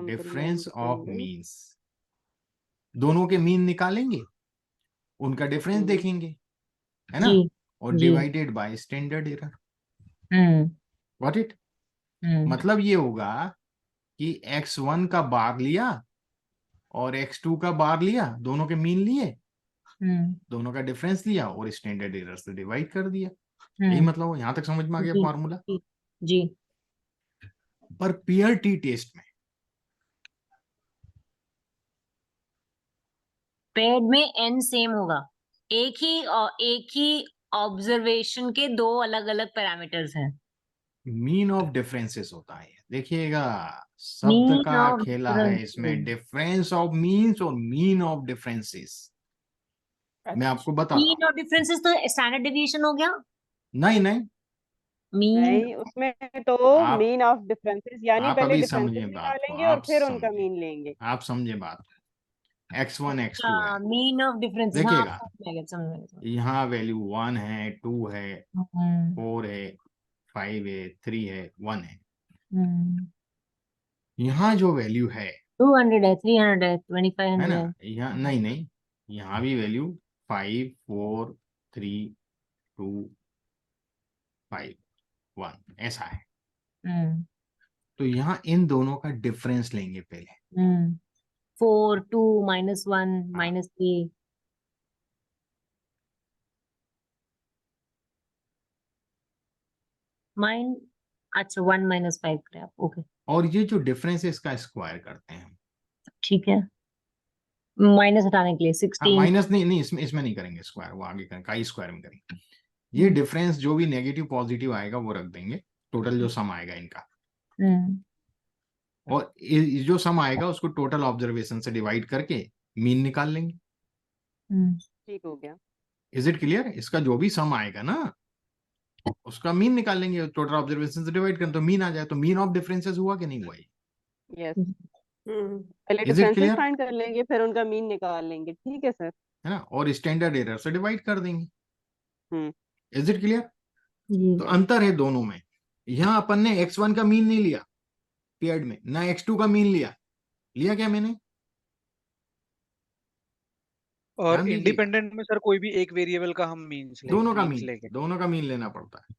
डिफरेंस ऑफ मीन्स। दोनों के मीन निकालेंगे, उनका डिफरेंस देखेंगे, है ना? जी और जी। Divided by standard error. Got it? मतलब ये होगा कि x1 का बार लिया और x2 का बार लिया, दोनों के मीन लिए, दोनों का डिफरेंस लिया और स्टैंडर्ड एरर से डिवाइड कर दिया। यही मतलब हो, यहां तक समझ में आ गया फॉर्मूला? जी। पर पेयर टी टेस्ट में पेड में n सेम होगा, एक ही ऑब्जर्वेशन के 2 अलग अलग पैरामीटर्स हैं। मीन ऑफ डिफरेंसेस होता है, देखिएगा शब्द Mean का of खेला है इसमें, differences। डिफरेंस ऑफ मीन्स और मीन ऑफ डिफरेंसेस। मैं आपको बताता हूँ। मीन ऑफ डिफरेंसेस तो स्टैंडर्ड डेविएशन हो गया। नहीं नहीं, मीन नहीं, उसमें तो आप मीन ऑफ डिफरेंसेस यानी आप पहले अभी डिफरेंसेस समझे बात को, निकालेंगे और आप फिर उनका समझे, मीन लेंगे। आप समझे बात। x1 x2 है। Mean of difference. देखिएगा समझ गया समझ गया। यहाँ वैल्यू 1 है, 2 है, हम्म 4 है, 5 है, 3 है, 1 है। हम्म यहाँ जो वैल्यू है 200 है, 300 है, है 2500 ना, है। यहाँ नहीं नहीं, यहाँ भी वैल्यू 5 4 3 2 5 1 ऐसा है। हम्म तो यहाँ इन दोनों का डिफरेंस लेंगे पहले। 4 2 -1 हाँ, -3 माइन। अच्छा 1 -5 करें आप। ओके और ये जो डिफरेंस है इसका स्क्वायर करते हैं हम। ठीक है। माइनस हटाने के लिए हाँ 16। माइनस नहीं नहीं, इसमें नहीं करेंगे स्क्वायर, वो आगे करेंगे, का स्क्वायर में करेंगे। ये डिफरेंस जो भी नेगेटिव पॉजिटिव आएगा वो रख देंगे, टोटल जो सम आएगा इनका। और जो सम आएगा उसको टोटल ऑब्जर्वेशन से डिवाइड करके मीन निकाल लेंगे। ठीक हो गया। Is it clear? इसका जो भी सम आएगा ना उसका मीन निकाल लेंगे, टोटल ऑब्जर्वेशन से डिवाइड करें तो मीन आ जाए। तो मीन ऑफ डिफरेंसेस हुआ कि नहीं हुआ ये? यस, हम्म पहले is it differences clear? Find कर लेंगे, फिर उनका मीन निकाल लेंगे। ठीक है सर। है ना, और स्टैंडर्ड एरर से डिवाइड कर देंगे। हम्म इज इट क्लियर? जी तो अंतर है दोनों में। यहाँ अपन ने x1 का मीन नहीं लिया पीरियड में, ना x2 का मीन लिया। लिया क्या मैंने? और ध्यान दीजिए, इंडिपेंडेंट में सर कोई भी एक वेरिएबल का हम दोनों का मीन्स मीन, लेंगे। दोनों का मीन लेना पड़ता है।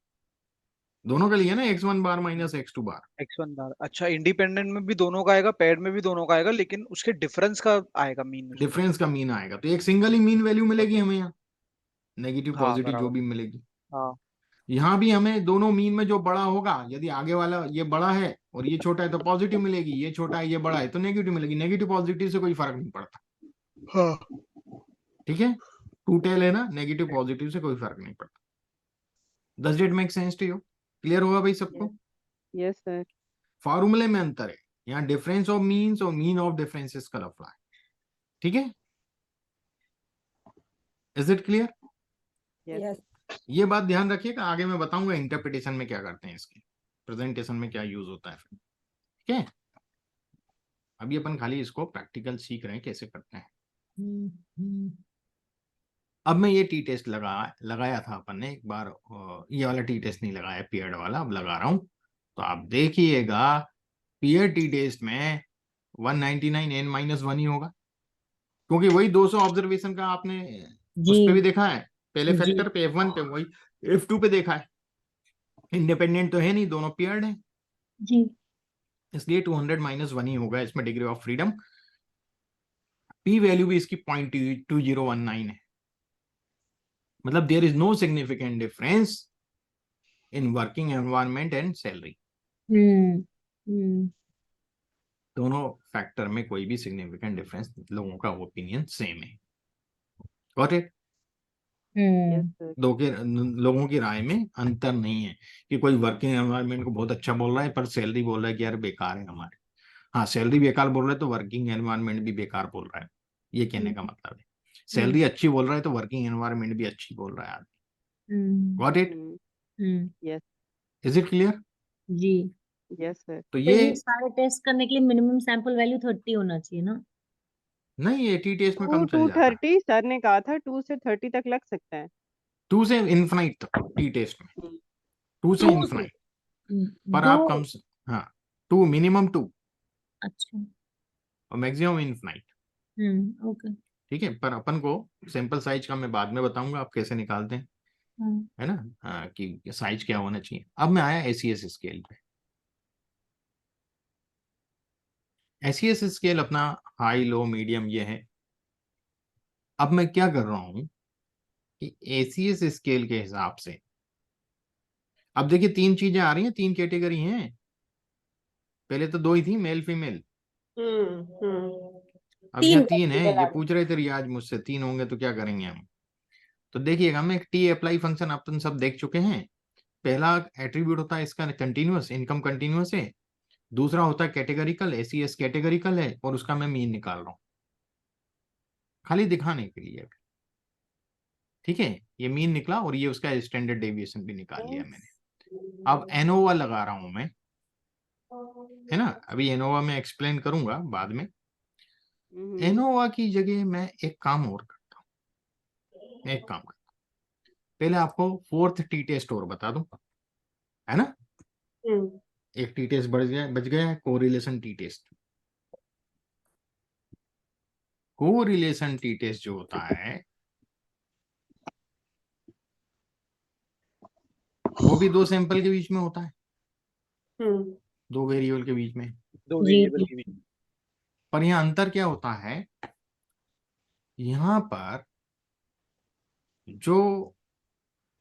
दोनों का लिया ना, x1 बार माइनस x2 बार। x1 बार। अच्छा, इंडिपेंडेंट में भी दोनों का आएगा, पेड में भी दोनों का आएगा, लेकिन उसके डिफरेंस का आएगा मीन उसमें। डिफरेंस का मीन आएगा तो एक सिंगल ही मीन वैल्यू मिलेगी हमें यहाँ, नेगेटिव हाँ पॉजिटिव जो बराबर। भी मिलेगी। हाँ यहाँ भी हमें दोनों मीन में जो बड़ा होगा, यदि आगे वाला ये बड़ा है और ये छोटा है तो पॉजिटिव मिलेगी, ये छोटा है ये बड़ा है तो नेगेटिव मिलेगी। नेगेटिव पॉजिटिव से कोई फर्क नहीं पड़ता। हाँ। ठीक है, टू टेल है ना, नेगेटिव पॉजिटिव से कोई फर्क नहीं पड़ता। Does it make sense to you? Clear होगा भाई सबको? Yes sir. फॉर्मूले में अंतर है, यहाँ डिफरेंस ऑफ मीन्स और मीन ऑफ डिफरेंसेस का लफड़ा है। ठीक है, इज इट क्लियर? यस ये बात ध्यान रखिएगा, आगे मैं बताऊंगा इंटरप्रिटेशन में क्या करते हैं, इसके प्रेजेंटेशन में क्या यूज होता है फिर। ठीक है, अभी अपन खाली इसको प्रैक्टिकल सीख रहे हैं कैसे करते हैं। अब मैं ये टी टेस्ट लगाया था अपन ने एक बार, ये वाला टी टेस्ट नहीं लगाया पीरियड वाला, अब लगा रहा हूं। तो आप देखिएगा पीरियड टी टेस्ट में 199 n-1 ही होगा, क्योंकि वही 200 ऑब्जर्वेशन का आपने उस पे भी देखा है, पहले जी फैक्टर पे F1 पे, वही F2 पे देखा है। इंडिपेंडेंट तो है नहीं, दोनों पेयर्ड है, जी इसलिए 200 - 1 ही होगा इसमें degree of freedom. P value भी इसकी 0.2019 है, मतलब there is no significant difference in working environment and salary. हम्म दोनों फैक्टर में कोई भी सिग्निफिकेंट डिफरेंस, लोगों का ओपिनियन सेम है। Got it? Yes sir. लोगों की राय में अंतर नहीं है कि कोई वर्किंग एनवायरनमेंट को बहुत अच्छा बोल रहा है पर सैलरी बोल रहा है कि यार बेकार है हमारे। हाँ, सैलरी बेकार बोल रहा है तो वर्किंग एनवायरनमेंट भी बेकार बोल रहा है, ये कहने का मतलब है। सैलरी अच्छी बोल रहा है तो वर्किंग एनवायरनमेंट भी अच्छी बोल रहा है आदमी। Got it? Yes is it clear? जी। Yes sir. तो तो ये ये सारे टेस्ट करने के लिए मिनिमम सैंपल वैल्यू 30 होना चाहिए ना? नहीं, ये टी टेस्ट में 2 कम to चल जाता है, 30 सर ने कहा था, 2 से 30 तक लग सकता है। 2 से इन्फिनाइट तक टी टेस्ट में, हम्म, 2 से 2 से इन्फिनाइट। पर दो। आप हाँ 2 मिनिमम 2 अच्छा और मैक्सिमम इन्फिनाइट। ओके। ठीक है, पर अपन को सैंपल साइज का मैं बाद में बताऊंगा आप कैसे निकालते हैं, है ना, हाँ, कि साइज क्या होना चाहिए। अब मैं आया एसीएस स्केल पे। एसीएस स्केल अपना हाई लो मीडियम ये है। अब मैं क्या कर रहा हूं कि एसीएस स्केल के हिसाब से, अब देखिए 3 चीजें आ रही हैं, 3 कैटेगरी हैं, पहले तो 2 ही थी, मेल फीमेल। अब यहाँ 3 है, ये पूछ रहे थे रियाज मुझसे 3 होंगे तो क्या करेंगे हम। तो देखिएगा, हम एक टी अप्लाई फंक्शन अपन सब देख चुके हैं। पहला एट्रीब्यूट होता है इसका कंटिन्यूअस, इनकम कंटिन्यूअस है। दूसरा होता है कैटेगरिकल, एसीएस कैटेगरिकल है, और उसका मैं मीन निकाल रहा हूं खाली दिखाने के लिए। ठीक है, ये मीन निकला और ये उसका स्टैंडर्ड डेविएशन भी निकाल लिया मैंने। अब एनोवा लगा रहा हूं मैं, है ना, अभी एनोवा में एक्सप्लेन करूंगा बाद में। एनोवा की जगह मैं एक काम और करता हूँ, पहले आपको फोर्थ टी टेस्ट और बता दूं, है ना। एक टी टेस्ट बच गया है, correlation t test. Correlation t test जो होता है वो भी दो सैंपल के बीच में होता है, दो वेरिएबल के बीच में, दो जी वेरिएबल जी के बीच में। पर यहाँ अंतर क्या होता है, यहाँ पर जो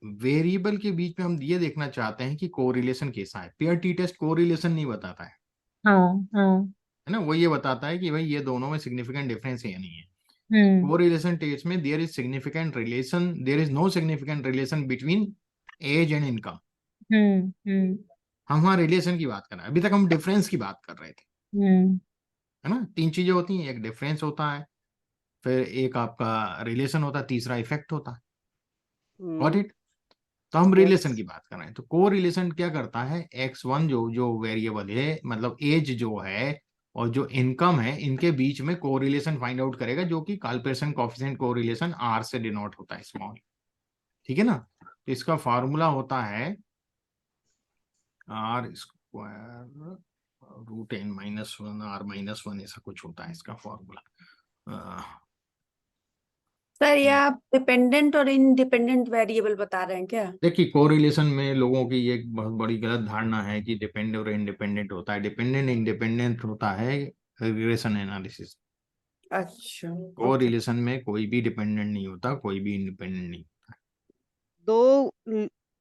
वेरिएबल के बीच में हम ये देखना चाहते हैं कि कोरिलेशन कैसा है। पेयर टी टेस्ट कोरिलेशन नहीं बताता हाँ हाँ है ना, वो ये बताता है कि भाई ये दोनों में सिग्निफिकेंट डिफरेंस है या नहीं है। कोरिलेशन टेस्ट में there is significant relation, there is no significant relation between age and income. हम वहाँ रिलेशन की बात कर रहे हैं, अभी तक हम डिफरेंस की बात कर रहे थे, है ना। तीन चीजें होती हैं, एक डिफरेंस होता है, फिर एक आपका रिलेशन होता है, तीसरा इफेक्ट होता है। Got it. तो हम रिलेशन की बात कर रहे हैं। तो को रिलेशन क्या करता है, x1 जो वेरिएबल है, मतलब एज जो है और जो इनकम है, इनके बीच में कोरिलेशन फाइंड आउट करेगा, जो कि कॉर्पोरेशन कोएफिशिएंट कोरिलेशन आर से डिनोट होता है, स्मॉल। ठीक है ना। तो इसका फार्मूला होता है r square root n minus one r minus one, ऐसा कुछ होता है इसका फार्मूला। सर ये आप डिपेंडेंट और इंडिपेंडेंट वेरिएबल बता रहे हैं क्या? देखिए, कोरिलेशन में लोगों की एक बहुत बड़ी गलत धारणा है कि डिपेंडेंट और इंडिपेंडेंट होता है। डिपेंडेंट इंडिपेंडेंट होता है रिग्रेशन एनालिसिस। अच्छा, ओके। कोरिलेशन में कोई भी डिपेंडेंट नहीं होता, कोई भी इंडिपेंडेंट नहीं।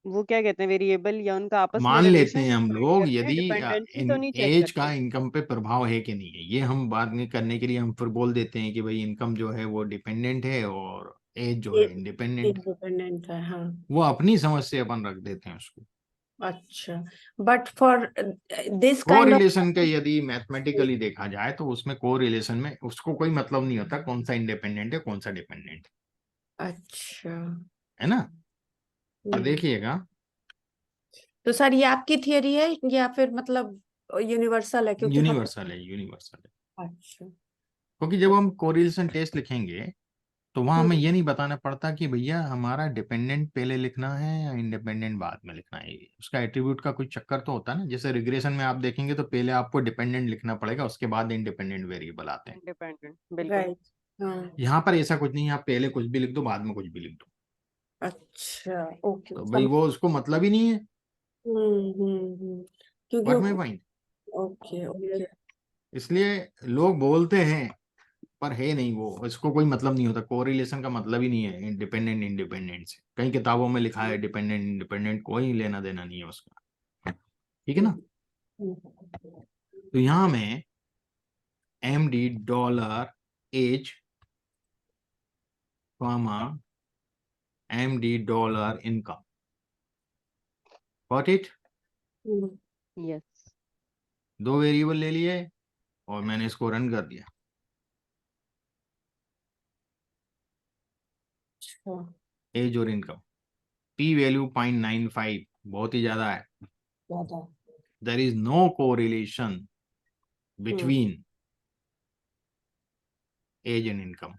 वो क्या कहते हैं, वेरिएबल या उनका आपस में मान लेते रिलेशन हैं हम चेक लोग करते हैं, यदि डिपेंडेंसी तो नहीं चेक एज करते। का इनकम पे प्रभाव है कि नहीं है, ये हम बाद में करने के लिए हम फिर बोल देते हैं कि भाई इनकम जो है वो डिपेंडेंट है और एज जो है इंडिपेंडेंट। इंडिपेंडेंट है, हाँ। वो अपनी समझ से अपन रख देते हैं उसको। अच्छा, but for this kind of correlation के यदि मैथमेटिकली देखा जाए तो उसमें कोरिलेशन में उसको कोई मतलब नहीं होता कौन सा इंडिपेंडेंट है कौन सा डिपेंडेंट अच्छा, है ना। तो देखिएगा, तो सर ये आपकी थियरी है या फिर मतलब यूनिवर्सल है? क्योंकि हम यूनिवर्सल है, यूनिवर्सल है। अच्छा, क्योंकि जब हम कोरिलेशन टेस्ट लिखेंगे तो वहां हमें हम्म, ये नहीं बताना पड़ता कि भैया हमारा डिपेंडेंट पहले लिखना है या इंडिपेंडेंट बाद में लिखना है। उसका एट्रीब्यूट का कुछ चक्कर तो होता है ना। जैसे रिग्रेशन में आप देखेंगे तो पहले आपको डिपेंडेंट लिखना पड़ेगा, उसके बाद इंडिपेंडेंट वेरिएबल आते हैं। इंडिपेंडेंट, बिल्कुल। राइट, हाँ, यहाँ पर ऐसा कुछ नहीं है, आप पहले कुछ भी लिख दो बाद में कुछ भी लिख दो, अच्छा, ओके, तो भाई वो उसको मतलब ही नहीं है। क्योंकि what my point. Okay okay, इसलिए लोग बोलते हैं पर है नहीं, वो इसको कोई मतलब नहीं होता। कोरिलेशन का मतलब ही नहीं है इंडिपेंडेंट इंडिपेंडेंट से। कई किताबों में लिखा है डिपेंडेंट इंडिपेंडेंट, कोई लेना देना नहीं है उसका। ठीक है ना। तो यहां में MD dollar age comma MD dollar income, got it. Yes. दो वेरिएबल ले लिए और मैंने इसको रन कर दिया। एज और इनकम, P वैल्यू 0.95, बहुत ही ज्यादा है। There is no correlation between age and income.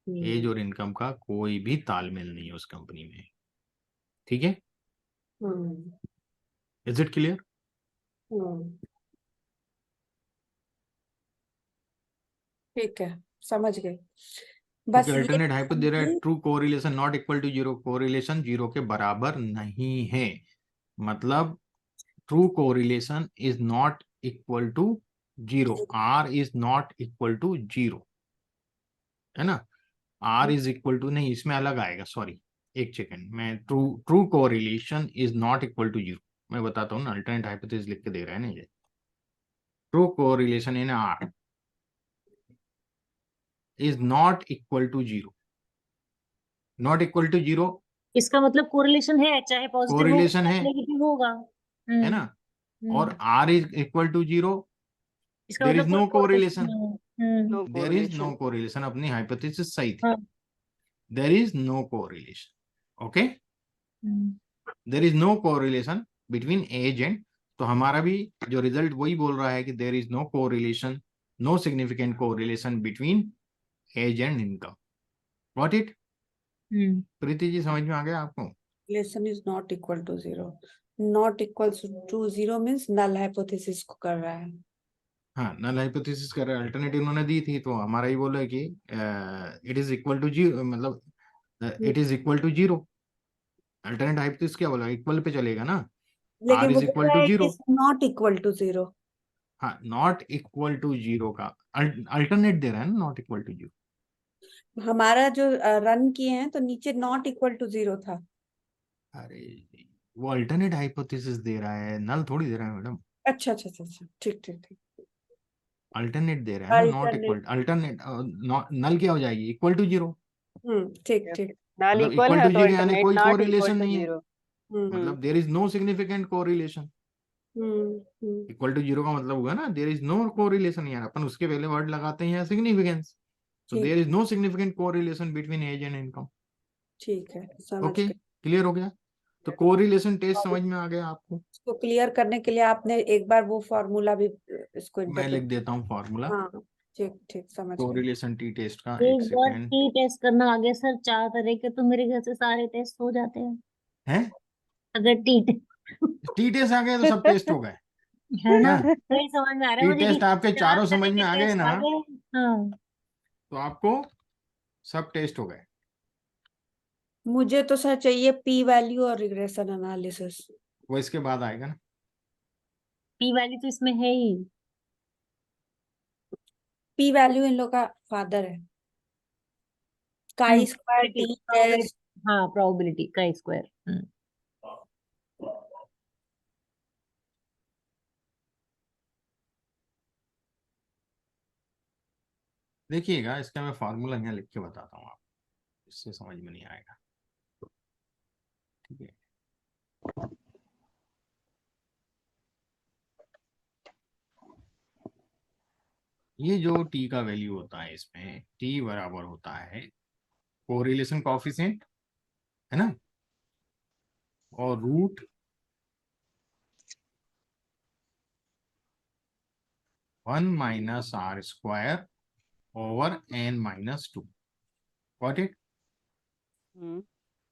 Age और इनकम का कोई भी तालमेल नहीं है उस कंपनी में। ठीक है, इज इट क्लियर। ठीक है, समझ गए। बस क्योंकि ये अल्टरनेट हाइपोथेसिस दे रहा है true correlation not equal to zero, correlation zero के बराबर नहीं है। मतलब true correlation is not equal to zero, r is not equal to zero, है ना। आर इज इक्वल टू नहीं, इसमें अलग आएगा, सॉरी एक सेकंड, मैं true correlation is not equal to zero मैं बताता हूँ ना। अल्टरनेट हाइपोथेसिस लिख के दे रहा है ना ये। True correlation in r is not equal to zero, not equal to zero इसका मतलब कोरिलेशन है, चाहे पॉजिटिव हो कोरिलेशन है, नेगेटिव होगा। है ना। और r is equal to zero, इसका देर इज मतलब नो कोई correlation, no there is no correlation. Correlation. अपनी हाइपोथेसिस सही थी, हाँ। There is no correlation. Okay, there is no correlation between age and, तो हमारा भी जो रिजल्ट वही बोल रहा है कि there is no correlation no significant correlation between age and income. Got it? Preeti ji समझ में आ गया आपको? Relation is not equal to zero. Not equal to zero means null hypothesis को कर रहा है. हाँ, नल हाइपोथेसिस कर रहे हैं. अल्टरनेटिव उन्होंने दी थी तो हमारा ही बोला है कि it is equal to zero, मतलब it is equal to zero. Alternate hypothesis क्या बोला? इक्वल पे चलेगा ना. लेकिन आर वो इज बोल इक्वल रहा टू है zero. Not equal to zero. हाँ, नॉट इक्वल टू जीरो का अल्टरनेट दे रहा है ना, नॉट इक्वल टू जीरो. हमारा जो रन किए हैं तो नीचे नॉट इक्वल टू जीरो था. अरे वो अल्टरनेट हाइपोथेसिस दे रहा है, नल थोड़ी दे रहा है मैडम. अच्छा अच्छा अच्छा अच्छा, ठीक ठीक ठीक. अल्टरनेट दे रहा है ना, not equal. Alternate. Alternate null क्या हो जाएगी? Equal to zero. ठीक ठीक. नल मतलब इक्वल इक्वल है टू तो जीरो यानी अल्टरनेट कोई नॉट कोरिलेशन इक्वल टू नहीं है. जीरो. मतलब there is no significant correlation. Equal to zero का मतलब हुआ ना देयर इज नो कोरिलेशन. यार अपन उसके पहले वर्ड लगाते हैं सिग्निफिकेंस. तो ठीक there is no significant correlation between age and income. ठीक है, समझ ओके, गए. क्लियर हो गया? तो कोरिलेशन टेस्ट समझ में आ गया आपको? इसको क्लियर करने के लिए आपने एक बार वो फॉर्मूला भी इसको मैं इंटरप्रेट. लिख देता हूँ फॉर्मूला. हाँ ठीक ठीक, समझ गए. कोरिलेशन टी टेस्ट का. एक एक बार सेकेंड. टी टेस्ट करना आगे सर 4 तरह के, तो मेरे घर से सारे टेस्ट हो जाते हैं है अगर टी टी टेस्ट आ गए तो सब टेस्ट हो गए. है ना. क्या वही समझ में आ रहा टी है मुझे टेस्ट कि आपके 4 चारों तरह समझ में के आ गए टेस्ट ना, आ गए. हाँ, तो आपको सब टेस्ट हो गए. मुझे तो सर चाहिए पी वैल्यू और रिग्रेशन एनालिसिस. वो इसके बाद आएगा ना. पी वैल्यू तो इसमें है ही. पी वैल्यू इन लोग का फादर है. Chi square t Probability. Test. हाँ, प्रोबेबिलिटी का स्क्वायर. देखिएगा, इसका मैं फॉर्मूला यहाँ लिख के बताता हूँ आपको, इससे समझ में नहीं आएगा. ठीक है. ये जो टी का वैल्यू होता है इसमें टी बराबर होता है कोरिलेशन कोएफिशिएंट, है ना, और root 1 minus r square over n minus 2. Got it?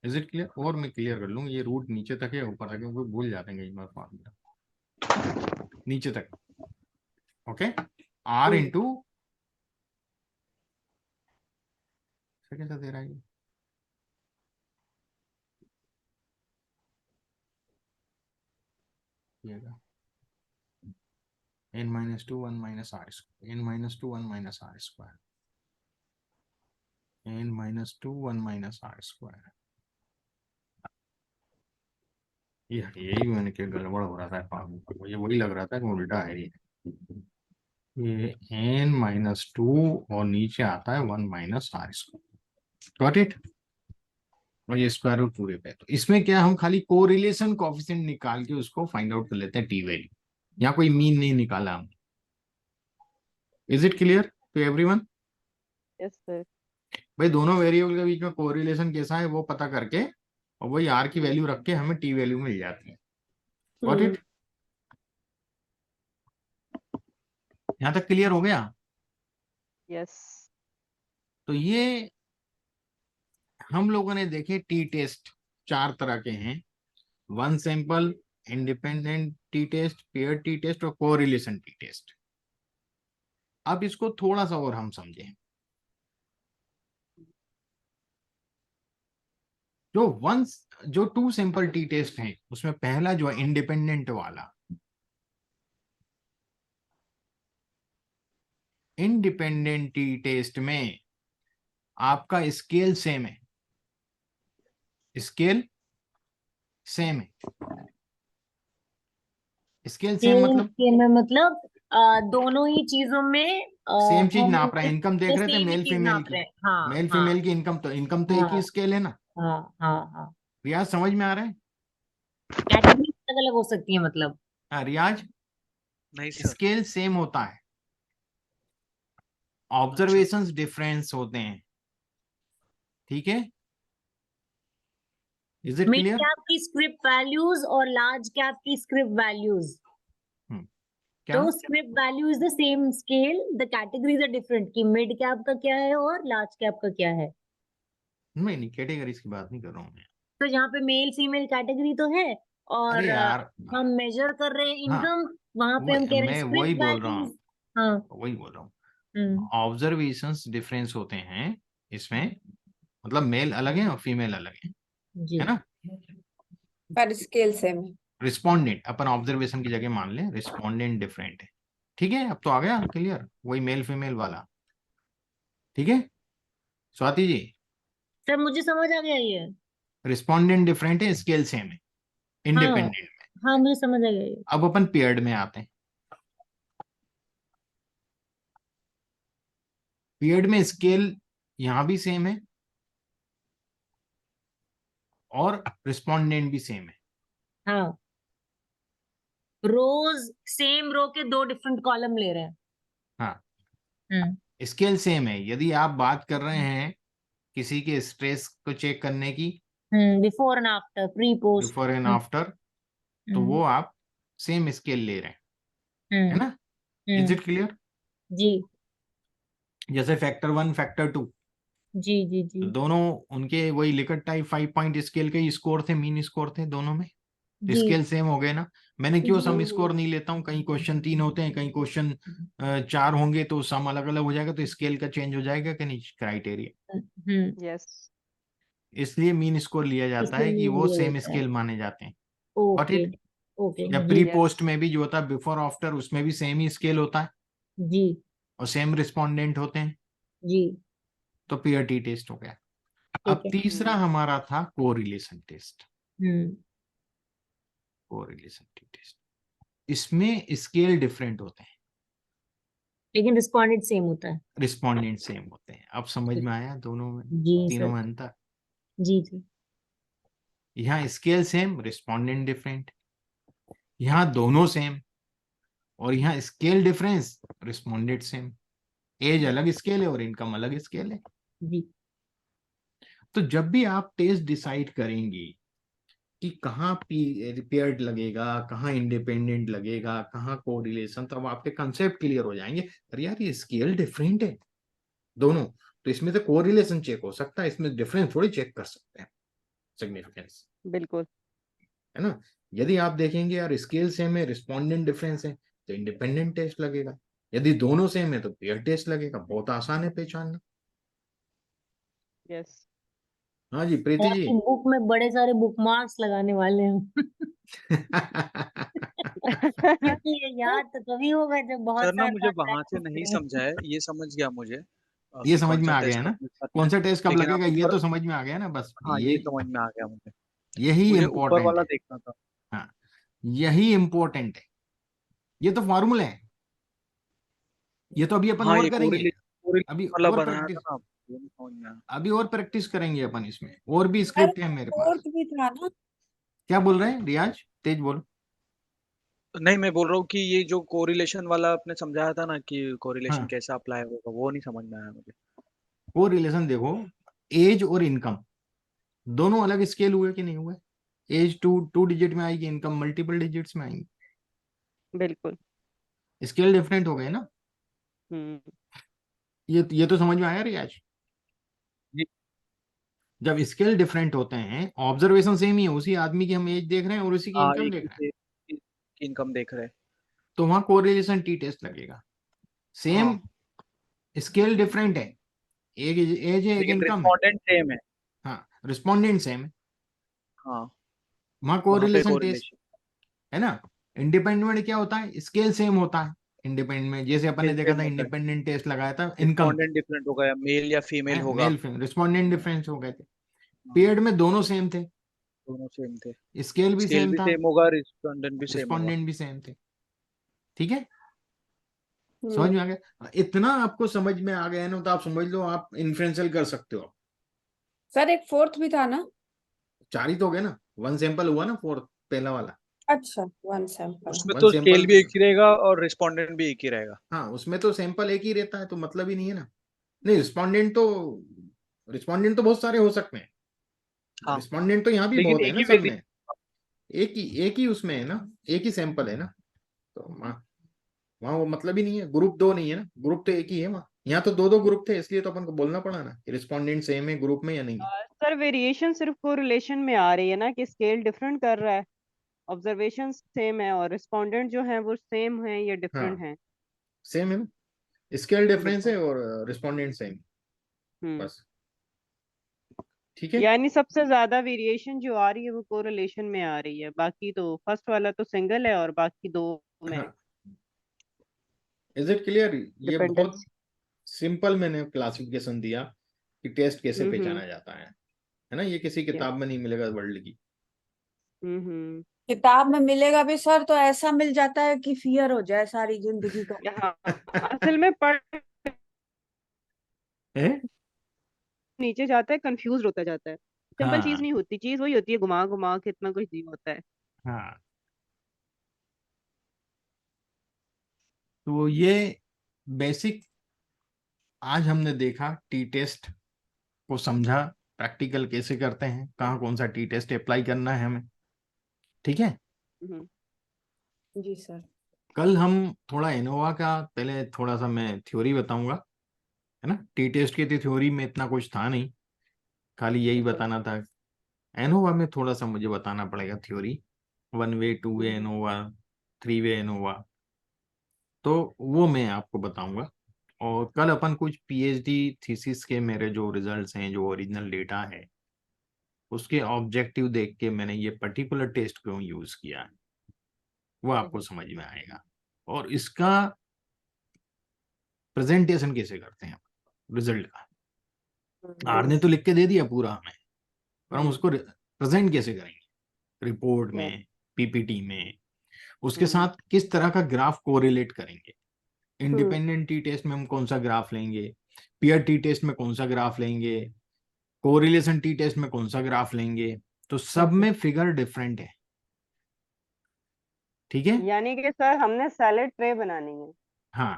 Is it clear? और मैं क्लियर कर लूँ, ये रूट नीचे तक है ऊपर तक, क्योंकि भूल जाते हैं कई बार फॉर्मूला. नीचे तक. ओके. आर इंटू कैसा दे रहा है ये n minus 2 1 minus r square, n minus 2 1 minus r square, n minus 2 1 minus r square. यही मैंने क्या गड़बड़ हो रहा था, मुझे वही लग रहा था कि उल्टा है ये n minus 2 और नीचे आता है 1 minus r square. Got it? और ये स्क्वायर रूट पूरे पे. तो इसमें क्या, हम खाली कोरिलेशन कोएफिशिएंट निकाल के उसको फाइंड आउट कर लेते हैं टी वैल्यू. यहाँ कोई मीन नहीं निकाला हम. Is it clear to everyone? Yes sir. भाई दोनों वेरिएबल के बीच में कोरिलेशन कैसा है वो पता करके और वही आर की वैल्यू रख के हमें टी वैल्यू मिल जाती है. Got it? यहां तक क्लियर हो गया? यस. तो ये हम लोगों ने देखे टी टेस्ट 4 तरह के हैं. One sample, independent t test, pair t test और कोरिलेशन टी टेस्ट. अब इसको थोड़ा सा और हम समझें. जो 2 सैंपल टी टेस्ट हैं उसमें पहला जो है इंडिपेंडेंट वाला, इंडिपेंडेंट टी टेस्ट में आपका स्केल सेम है. स्केल सेम है. स्केल सेम मतलब दोनों ही चीजों में सेम चीज हम नाप रहा है. इनकम देख रहे थे सेम ही मेल चीज फीमेल नाप की. रहे हैं. हाँ, मेल हाँ, फीमेल की इनकम तो एक ही हाँ, स्केल है ना. हाँ, हाँ, हाँ. रियाज समझ में आ रहा है? कैटेगरी अलग अलग हो सकती है मतलब. हाँ रियाज, नहीं सर. स्केल सेम होता है, ऑब्जर्वेशंस डिफरेंस होते हैं. ठीक है? Is it mid clear? Cap की स्क्रिप्ट वैल्यूज और लार्ज कैप की स्क्रिप्ट वैल्यूज. क्या तो script value is the same scale, the categories are different कि मिड कैप का क्या है और लार्ज कैप का क्या है। नहीं कैटेगरीज की बात नहीं कर रहा हूँ मैं। तो यहाँ पे मेल फीमेल कैटेगरी तो है और अरे यार हम मेजर कर रहे हैं हाँ इनकम, वहां पे हम कह रहे हैं मैं वही स्क्रिप्ट बोल रहा वैल्यूज। हूँ, हाँ। वही बोल रहा हूँ। हम्म। ऑब्जर्वेशंस डिफरेंस होते हैं इसमें, मतलब मेल अलग है और फीमेल अलग जी। है ना। पर स्केल सेम है। रिस्पोंडेंट अपन ऑब्जर्वेशन की जगह मान लें रिस्पोंडेंट डिफरेंट है। ठीक है, अब तो आ गया क्लियर, वही मेल फीमेल वाला। ठीक है स्वाति जी, सर मुझे समझ आ गया ये। रिस्पोंडेंट डिफरेंट है, स्केल सेम है हाँ इंडिपेंडेंट। हाँ मुझे समझ आ गया ये। अब अपन पेयर्ड में आते हैं। पेयर्ड में स्केल यहां भी सेम है और रिस्पोंडेंट भी सेम है। हाँ, रोज सेम रो के दो डिफरेंट कॉलम ले रहे हैं। हाँ हम्म। स्केल सेम है। यदि आप बात कर रहे हैं किसी के स्ट्रेस को चेक करने की, before and after, pre post. Before and after, तो वो आप सेम स्केल ले रहे हैं, है ना। Is it clear? जी जैसे फैक्टर 1 फैक्टर 2 जी जी जी दोनों उनके वही लिकट टाइप 5 पॉइंट स्केल के स्कोर थे, मीन स्कोर थे दोनों में, जी स्केल सेम हो गए ना। मैंने क्यों सम जी। स्कोर नहीं लेता हूँ, कहीं क्वेश्चन 3 होते हैं, कहीं क्वेश्चन 4 होंगे, तो सम अलग अलग हो जाएगा, तो स्केल का चेंज हो जाएगा कि नहीं क्राइटेरिया। यस इसलिए मीन स्कोर लिया जाता है कि इसलिए वो ये सेम होता है। स्केल माने जाते हैं। Got okay it? ओके या जी प्री Yes. पोस्ट में भी जो होता है बिफोर आफ्टर, उसमें भी सेम ही स्केल होता है जी और सेम रिस्पोंडेंट होते हैं, जी। तो पीयर टी टेस्ट हो गया। ठीक अब है। तीसरा हमारा था कोरिलेशन टेस्ट। हम्म। कोरिलेशन टेस्ट, इसमें स्केल डिफरेंट होते हैं, लेकिन रिस्पॉन्डेंट सेम होता है। रिस्पोंडेंट सेम होते हैं। अब समझ में आया दोनों में, जी तीनों सर। में अंतर। जी जी यहाँ स्केल सेम, रिस्पोंडेंट डिफरेंट। यहाँ दोनों सेम और यहाँ scale difference, respondent same. Age अलग स्केल है और इनकम अलग स्केल है। जी। तो जब भी आप टेस्ट डिसाइड करेंगे कि कहाँ पेयर्ड लगेगा, कहाँ इंडिपेंडेंट लगेगा, कहाँ कोरिलेशन, तब आपके कंसेप्ट क्लियर हो जाएंगे। अरे यार ये स्केल डिफरेंट है दोनों, तो इसमें तो कोरिलेशन चेक हो सकता है, इसमें डिफरेंस थोड़ी चेक कर सकते हैं, सिग्निफिकेंस, बिल्कुल है ना। यदि आप देखेंगे यार स्केल सेम है, रिस्पोंडेंट डिफरेंस है, तो इंडिपेंडेंट टेस्ट लगेगा। यदि दोनों सेम है तो पेयर टेस्ट लगेगा। बहुत आसान है पहचानना। यस हाँ जी प्रीति जी। बुक में बड़े सारे बुकमार्क्स लगाने वाले हैं क्योंकि ये याद तो तभी होगा जब बहुत सर ना सारा मुझे वहां से practice नहीं करेंगे। समझा है, ये समझ गया मुझे ये कि समझ कौन में सा आ गया टेस्ट है ना, कब करना कौन है। सा टेस्ट कब लेकिन आप लगेगा, ये ऊपर, तो समझ में आ गया ना बस। हाँ ये ये समझ में आ गया मुझे, यही मुझे ऊपर इम्पोर्टेंट वाला है। देखना था। हाँ यही इम्पोर्टेंट है, ये तो फॉर्मूला है, ये तो अभी अपन हाँ और ये करेंगे। कोरिलेशन अभी वाला और बनाया प्रैक्टिस, था ना, वो नहीं समझ में आया। अभी और प्रैक्टिस करेंगे अपन इसमें, और भी सर स्क्रिप्ट है मेरे पास। फोर्थ भी था ना। क्या बोल रहे हैं रियाज, तेज बोलो। नहीं मैं बोल रहा हूँ कि ये जो कोरिलेशन वाला आपने समझाया था ना कि कोरिलेशन हाँ कैसे अप्लाई होगा, वो नहीं समझ में आया मुझे। वो रिलेशन देखो, एज और इनकम दोनों अलग स्केल हुए कि नहीं हुए। एज टू डिजिट में आएगी, इनकम मल्टीपल डिजिट्स में आएंगी, बिल्कुल स्केल डिफरेंट हो गए ना। हम्म ये तो समझ में आया रियाज। जी जब स्केल डिफरेंट होते हैं, ऑब्जर्वेशन सेम ही है, उसी आदमी की हम एज देख रहे हैं और उसी की हाँ, इनकम एक देख ही रहे हैं, से इनकम देख रहे हैं। तो वहां कोरिलेशन टी टेस्ट लगेगा। सेम हाँ स्केल डिफरेंट है, एक एज है एक लेकिन इनकम है। रिस्पॉन्डेंट सेम है। हाँ रिस्पोंडेंट सेम है, हाँ वहां वहां पे कोरिलेशन टेस्ट, कोरिलेशन है ना। इंडिपेंडेंट में क्या होता है, स्केल सेम होता है। इंडिपेंडेंट में जैसे अपन ने देखा सेम था, होता है। इंडिपेंडेंट टेस्ट लगाया था इनकम रिस्पॉन्डेंट डिफरेंट होगा, या मेल या फीमेल पे, होगा। मेल फीमेल रिस्पोंडेंट डिफरेंस हो गए थे। हाँ, पेयर्ड में दोनों सेम थे, दोनों सेम थे। स्केल भी स्केल सेम भी था, सेम होगा, रिस्पॉन्डेंट भी सेम होगा। रिस्पोंडेंट भी सेम थे। ठीक है, समझ में हम्म। आ गया। इतना आपको समझ में आ गया ना, तो आप समझ लो आप इन्फ्लुएंशियल कर सकते हो। सर एक फोर्थ भी था ना। 4 ही तो हो गए ना, 1 सैंपल हुआ ना फोर्थ, पहला वाला अच्छा 1 सैंपल। उसमें 1 तो सैंपल। स्केल भी एक ही रहेगा और रिस्पॉन्डेंट भी एक ही रहेगा। हाँ उसमें तो सैंपल एक ही रहता है, तो मतलब ही नहीं है ना। नहीं रिस्पोंडेंट तो बहुत सारे हो सकते हैं, हाँ रिस्पोंडेंट तो यहाँ भी लेकिन बहुत है एक ना ही सब वेरिएंट। में। एक ही उसमें है ना, एक ही सैंपल है ना, तो वहां वो मतलब ही नहीं है, ग्रुप 2 नहीं है ना, ग्रुप तो एक ही है वहाँ। यहाँ तो 2 ग्रुप थे, इसलिए तो अपन को बोलना पड़ा ना कि रिस्पोंडेंट सेम है ग्रुप में या नहीं है। सर वेरिएशन सिर्फ कोरिलेशन में आ रही है ना, कि स्केल डिफरेंट कर रहा है, ऑब्जर्वेशन सेम है और रिस्पोंडेंट जो है वो सेम है या डिफरेंट हाँ है। सेम है ना, स्केल डिफरेंस है डिफरेंट। और रिस्पोंडेंट सेम, हम्म। बस। ठीक है। यानी सबसे ज्यादा वेरिएशन जो आ रही है वो कोरिलेशन में आ रही है, बाकी तो फर्स्ट वाला तो सिंगल है और बाकी दो में हाँ, इज इट क्लियर? ये बहुत डिपेंडेंसी। सिंपल मैंने क्लासिफिकेशन दिया कि टेस्ट कैसे हम्म। पहचाना जाता है ना, ये किसी यस। किताब में नहीं मिलेगा वर्ल्ड की। हम्म। किताब में मिलेगा भी सर तो ऐसा मिल जाता है कि फियर हो जाए सारी जिंदगी का। हाँ, असल में पढ़ है? नीचे जाता है, कंफ्यूज होता जाता है। सिंपल चीज हाँ नहीं होती, चीज वही होती है, घुमा घुमा के इतना कुछ नहीं होता है। हाँ, तो ये बेसिक आज हमने देखा, टी टेस्ट को समझा, प्रैक्टिकल कैसे करते हैं, कहाँ कौन सा टी टेस्ट अप्लाई करना है हमें। ठीक है। हम्म। जी सर। कल हम थोड़ा एनोवा का, पहले थोड़ा सा मैं थ्योरी बताऊंगा, है ना। टी टेस्ट की तो थ्योरी में इतना कुछ था नहीं, खाली यही बताना था। एनोवा में थोड़ा सा मुझे बताना पड़ेगा थ्योरी, 1 वे 2 वे एनोवा, 3 वे एनोवा, तो वो मैं आपको बताऊंगा। और कल अपन कुछ पीएचडी थीसिस के मेरे जो रिजल्ट्स हैं, जो ओरिजिनल डेटा है, उसके ऑब्जेक्टिव देख के मैंने ये पर्टिकुलर टेस्ट क्यों यूज किया है, वो आपको समझ में आएगा। और इसका प्रेजेंटेशन कैसे करते हैं रिजल्ट का, आर ने तो लिख के दे दिया पूरा हमें, पर हम उसको प्रेजेंट कैसे करेंगे रिपोर्ट यस। में, पीपीटी में, उसके साथ किस तरह का ग्राफ कोरिलेट करेंगे। इंडिपेंडेंट टी टेस्ट में हम कौन सा ग्राफ लेंगे, पीयर टी टेस्ट में कौन सा ग्राफ लेंगे, कोरिलेशन टी टेस्ट में कौन सा ग्राफ लेंगे, तो सब में फिगर डिफरेंट है। ठीक है। यानी कि सर हमने सैलेड ट्रे बनानी है। हाँ,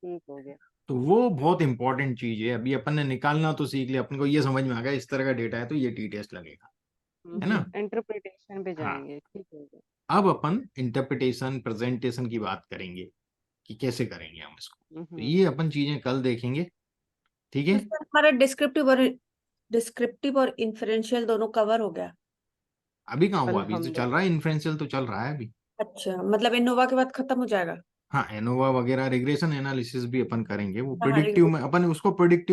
ठीक हो गया। तो वो बहुत इंपॉर्टेंट चीज है। अभी अपन ने निकालना तो सीख लिया, अपन को ये समझ में आ गया इस तरह का डेटा है तो ये टी टेस्ट लगेगा, है ना। इंटरप्रिटेशन पे हाँ, जाएंगे, ठीक हो गया। अब अपन इंटरप्रिटेशन प्रेजेंटेशन की बात करेंगे कि कैसे करेंगे हम इसको, तो ये अपन चीजें कल देखेंगे। ठीक तो है। सर हमारा डिस्क्रिप्टिव और इन्फरेंशियल दोनों कवर हो गया। अभी कहाँ हुआ, अभी तो चल रहा है, अल्हम्दुलिल्लाह। इन्फ्लुएंशियल तो चल रहा है अभी। अच्छा मतलब इनोवा के बाद खत्म हो जाएगा। हाँ, एनोवा वगैरह रिग्रेशन एनालिसिस भी अपन करेंगे, वो हाँ प्रिडिक्टिव में अपन उसको प्रिडिक्टिव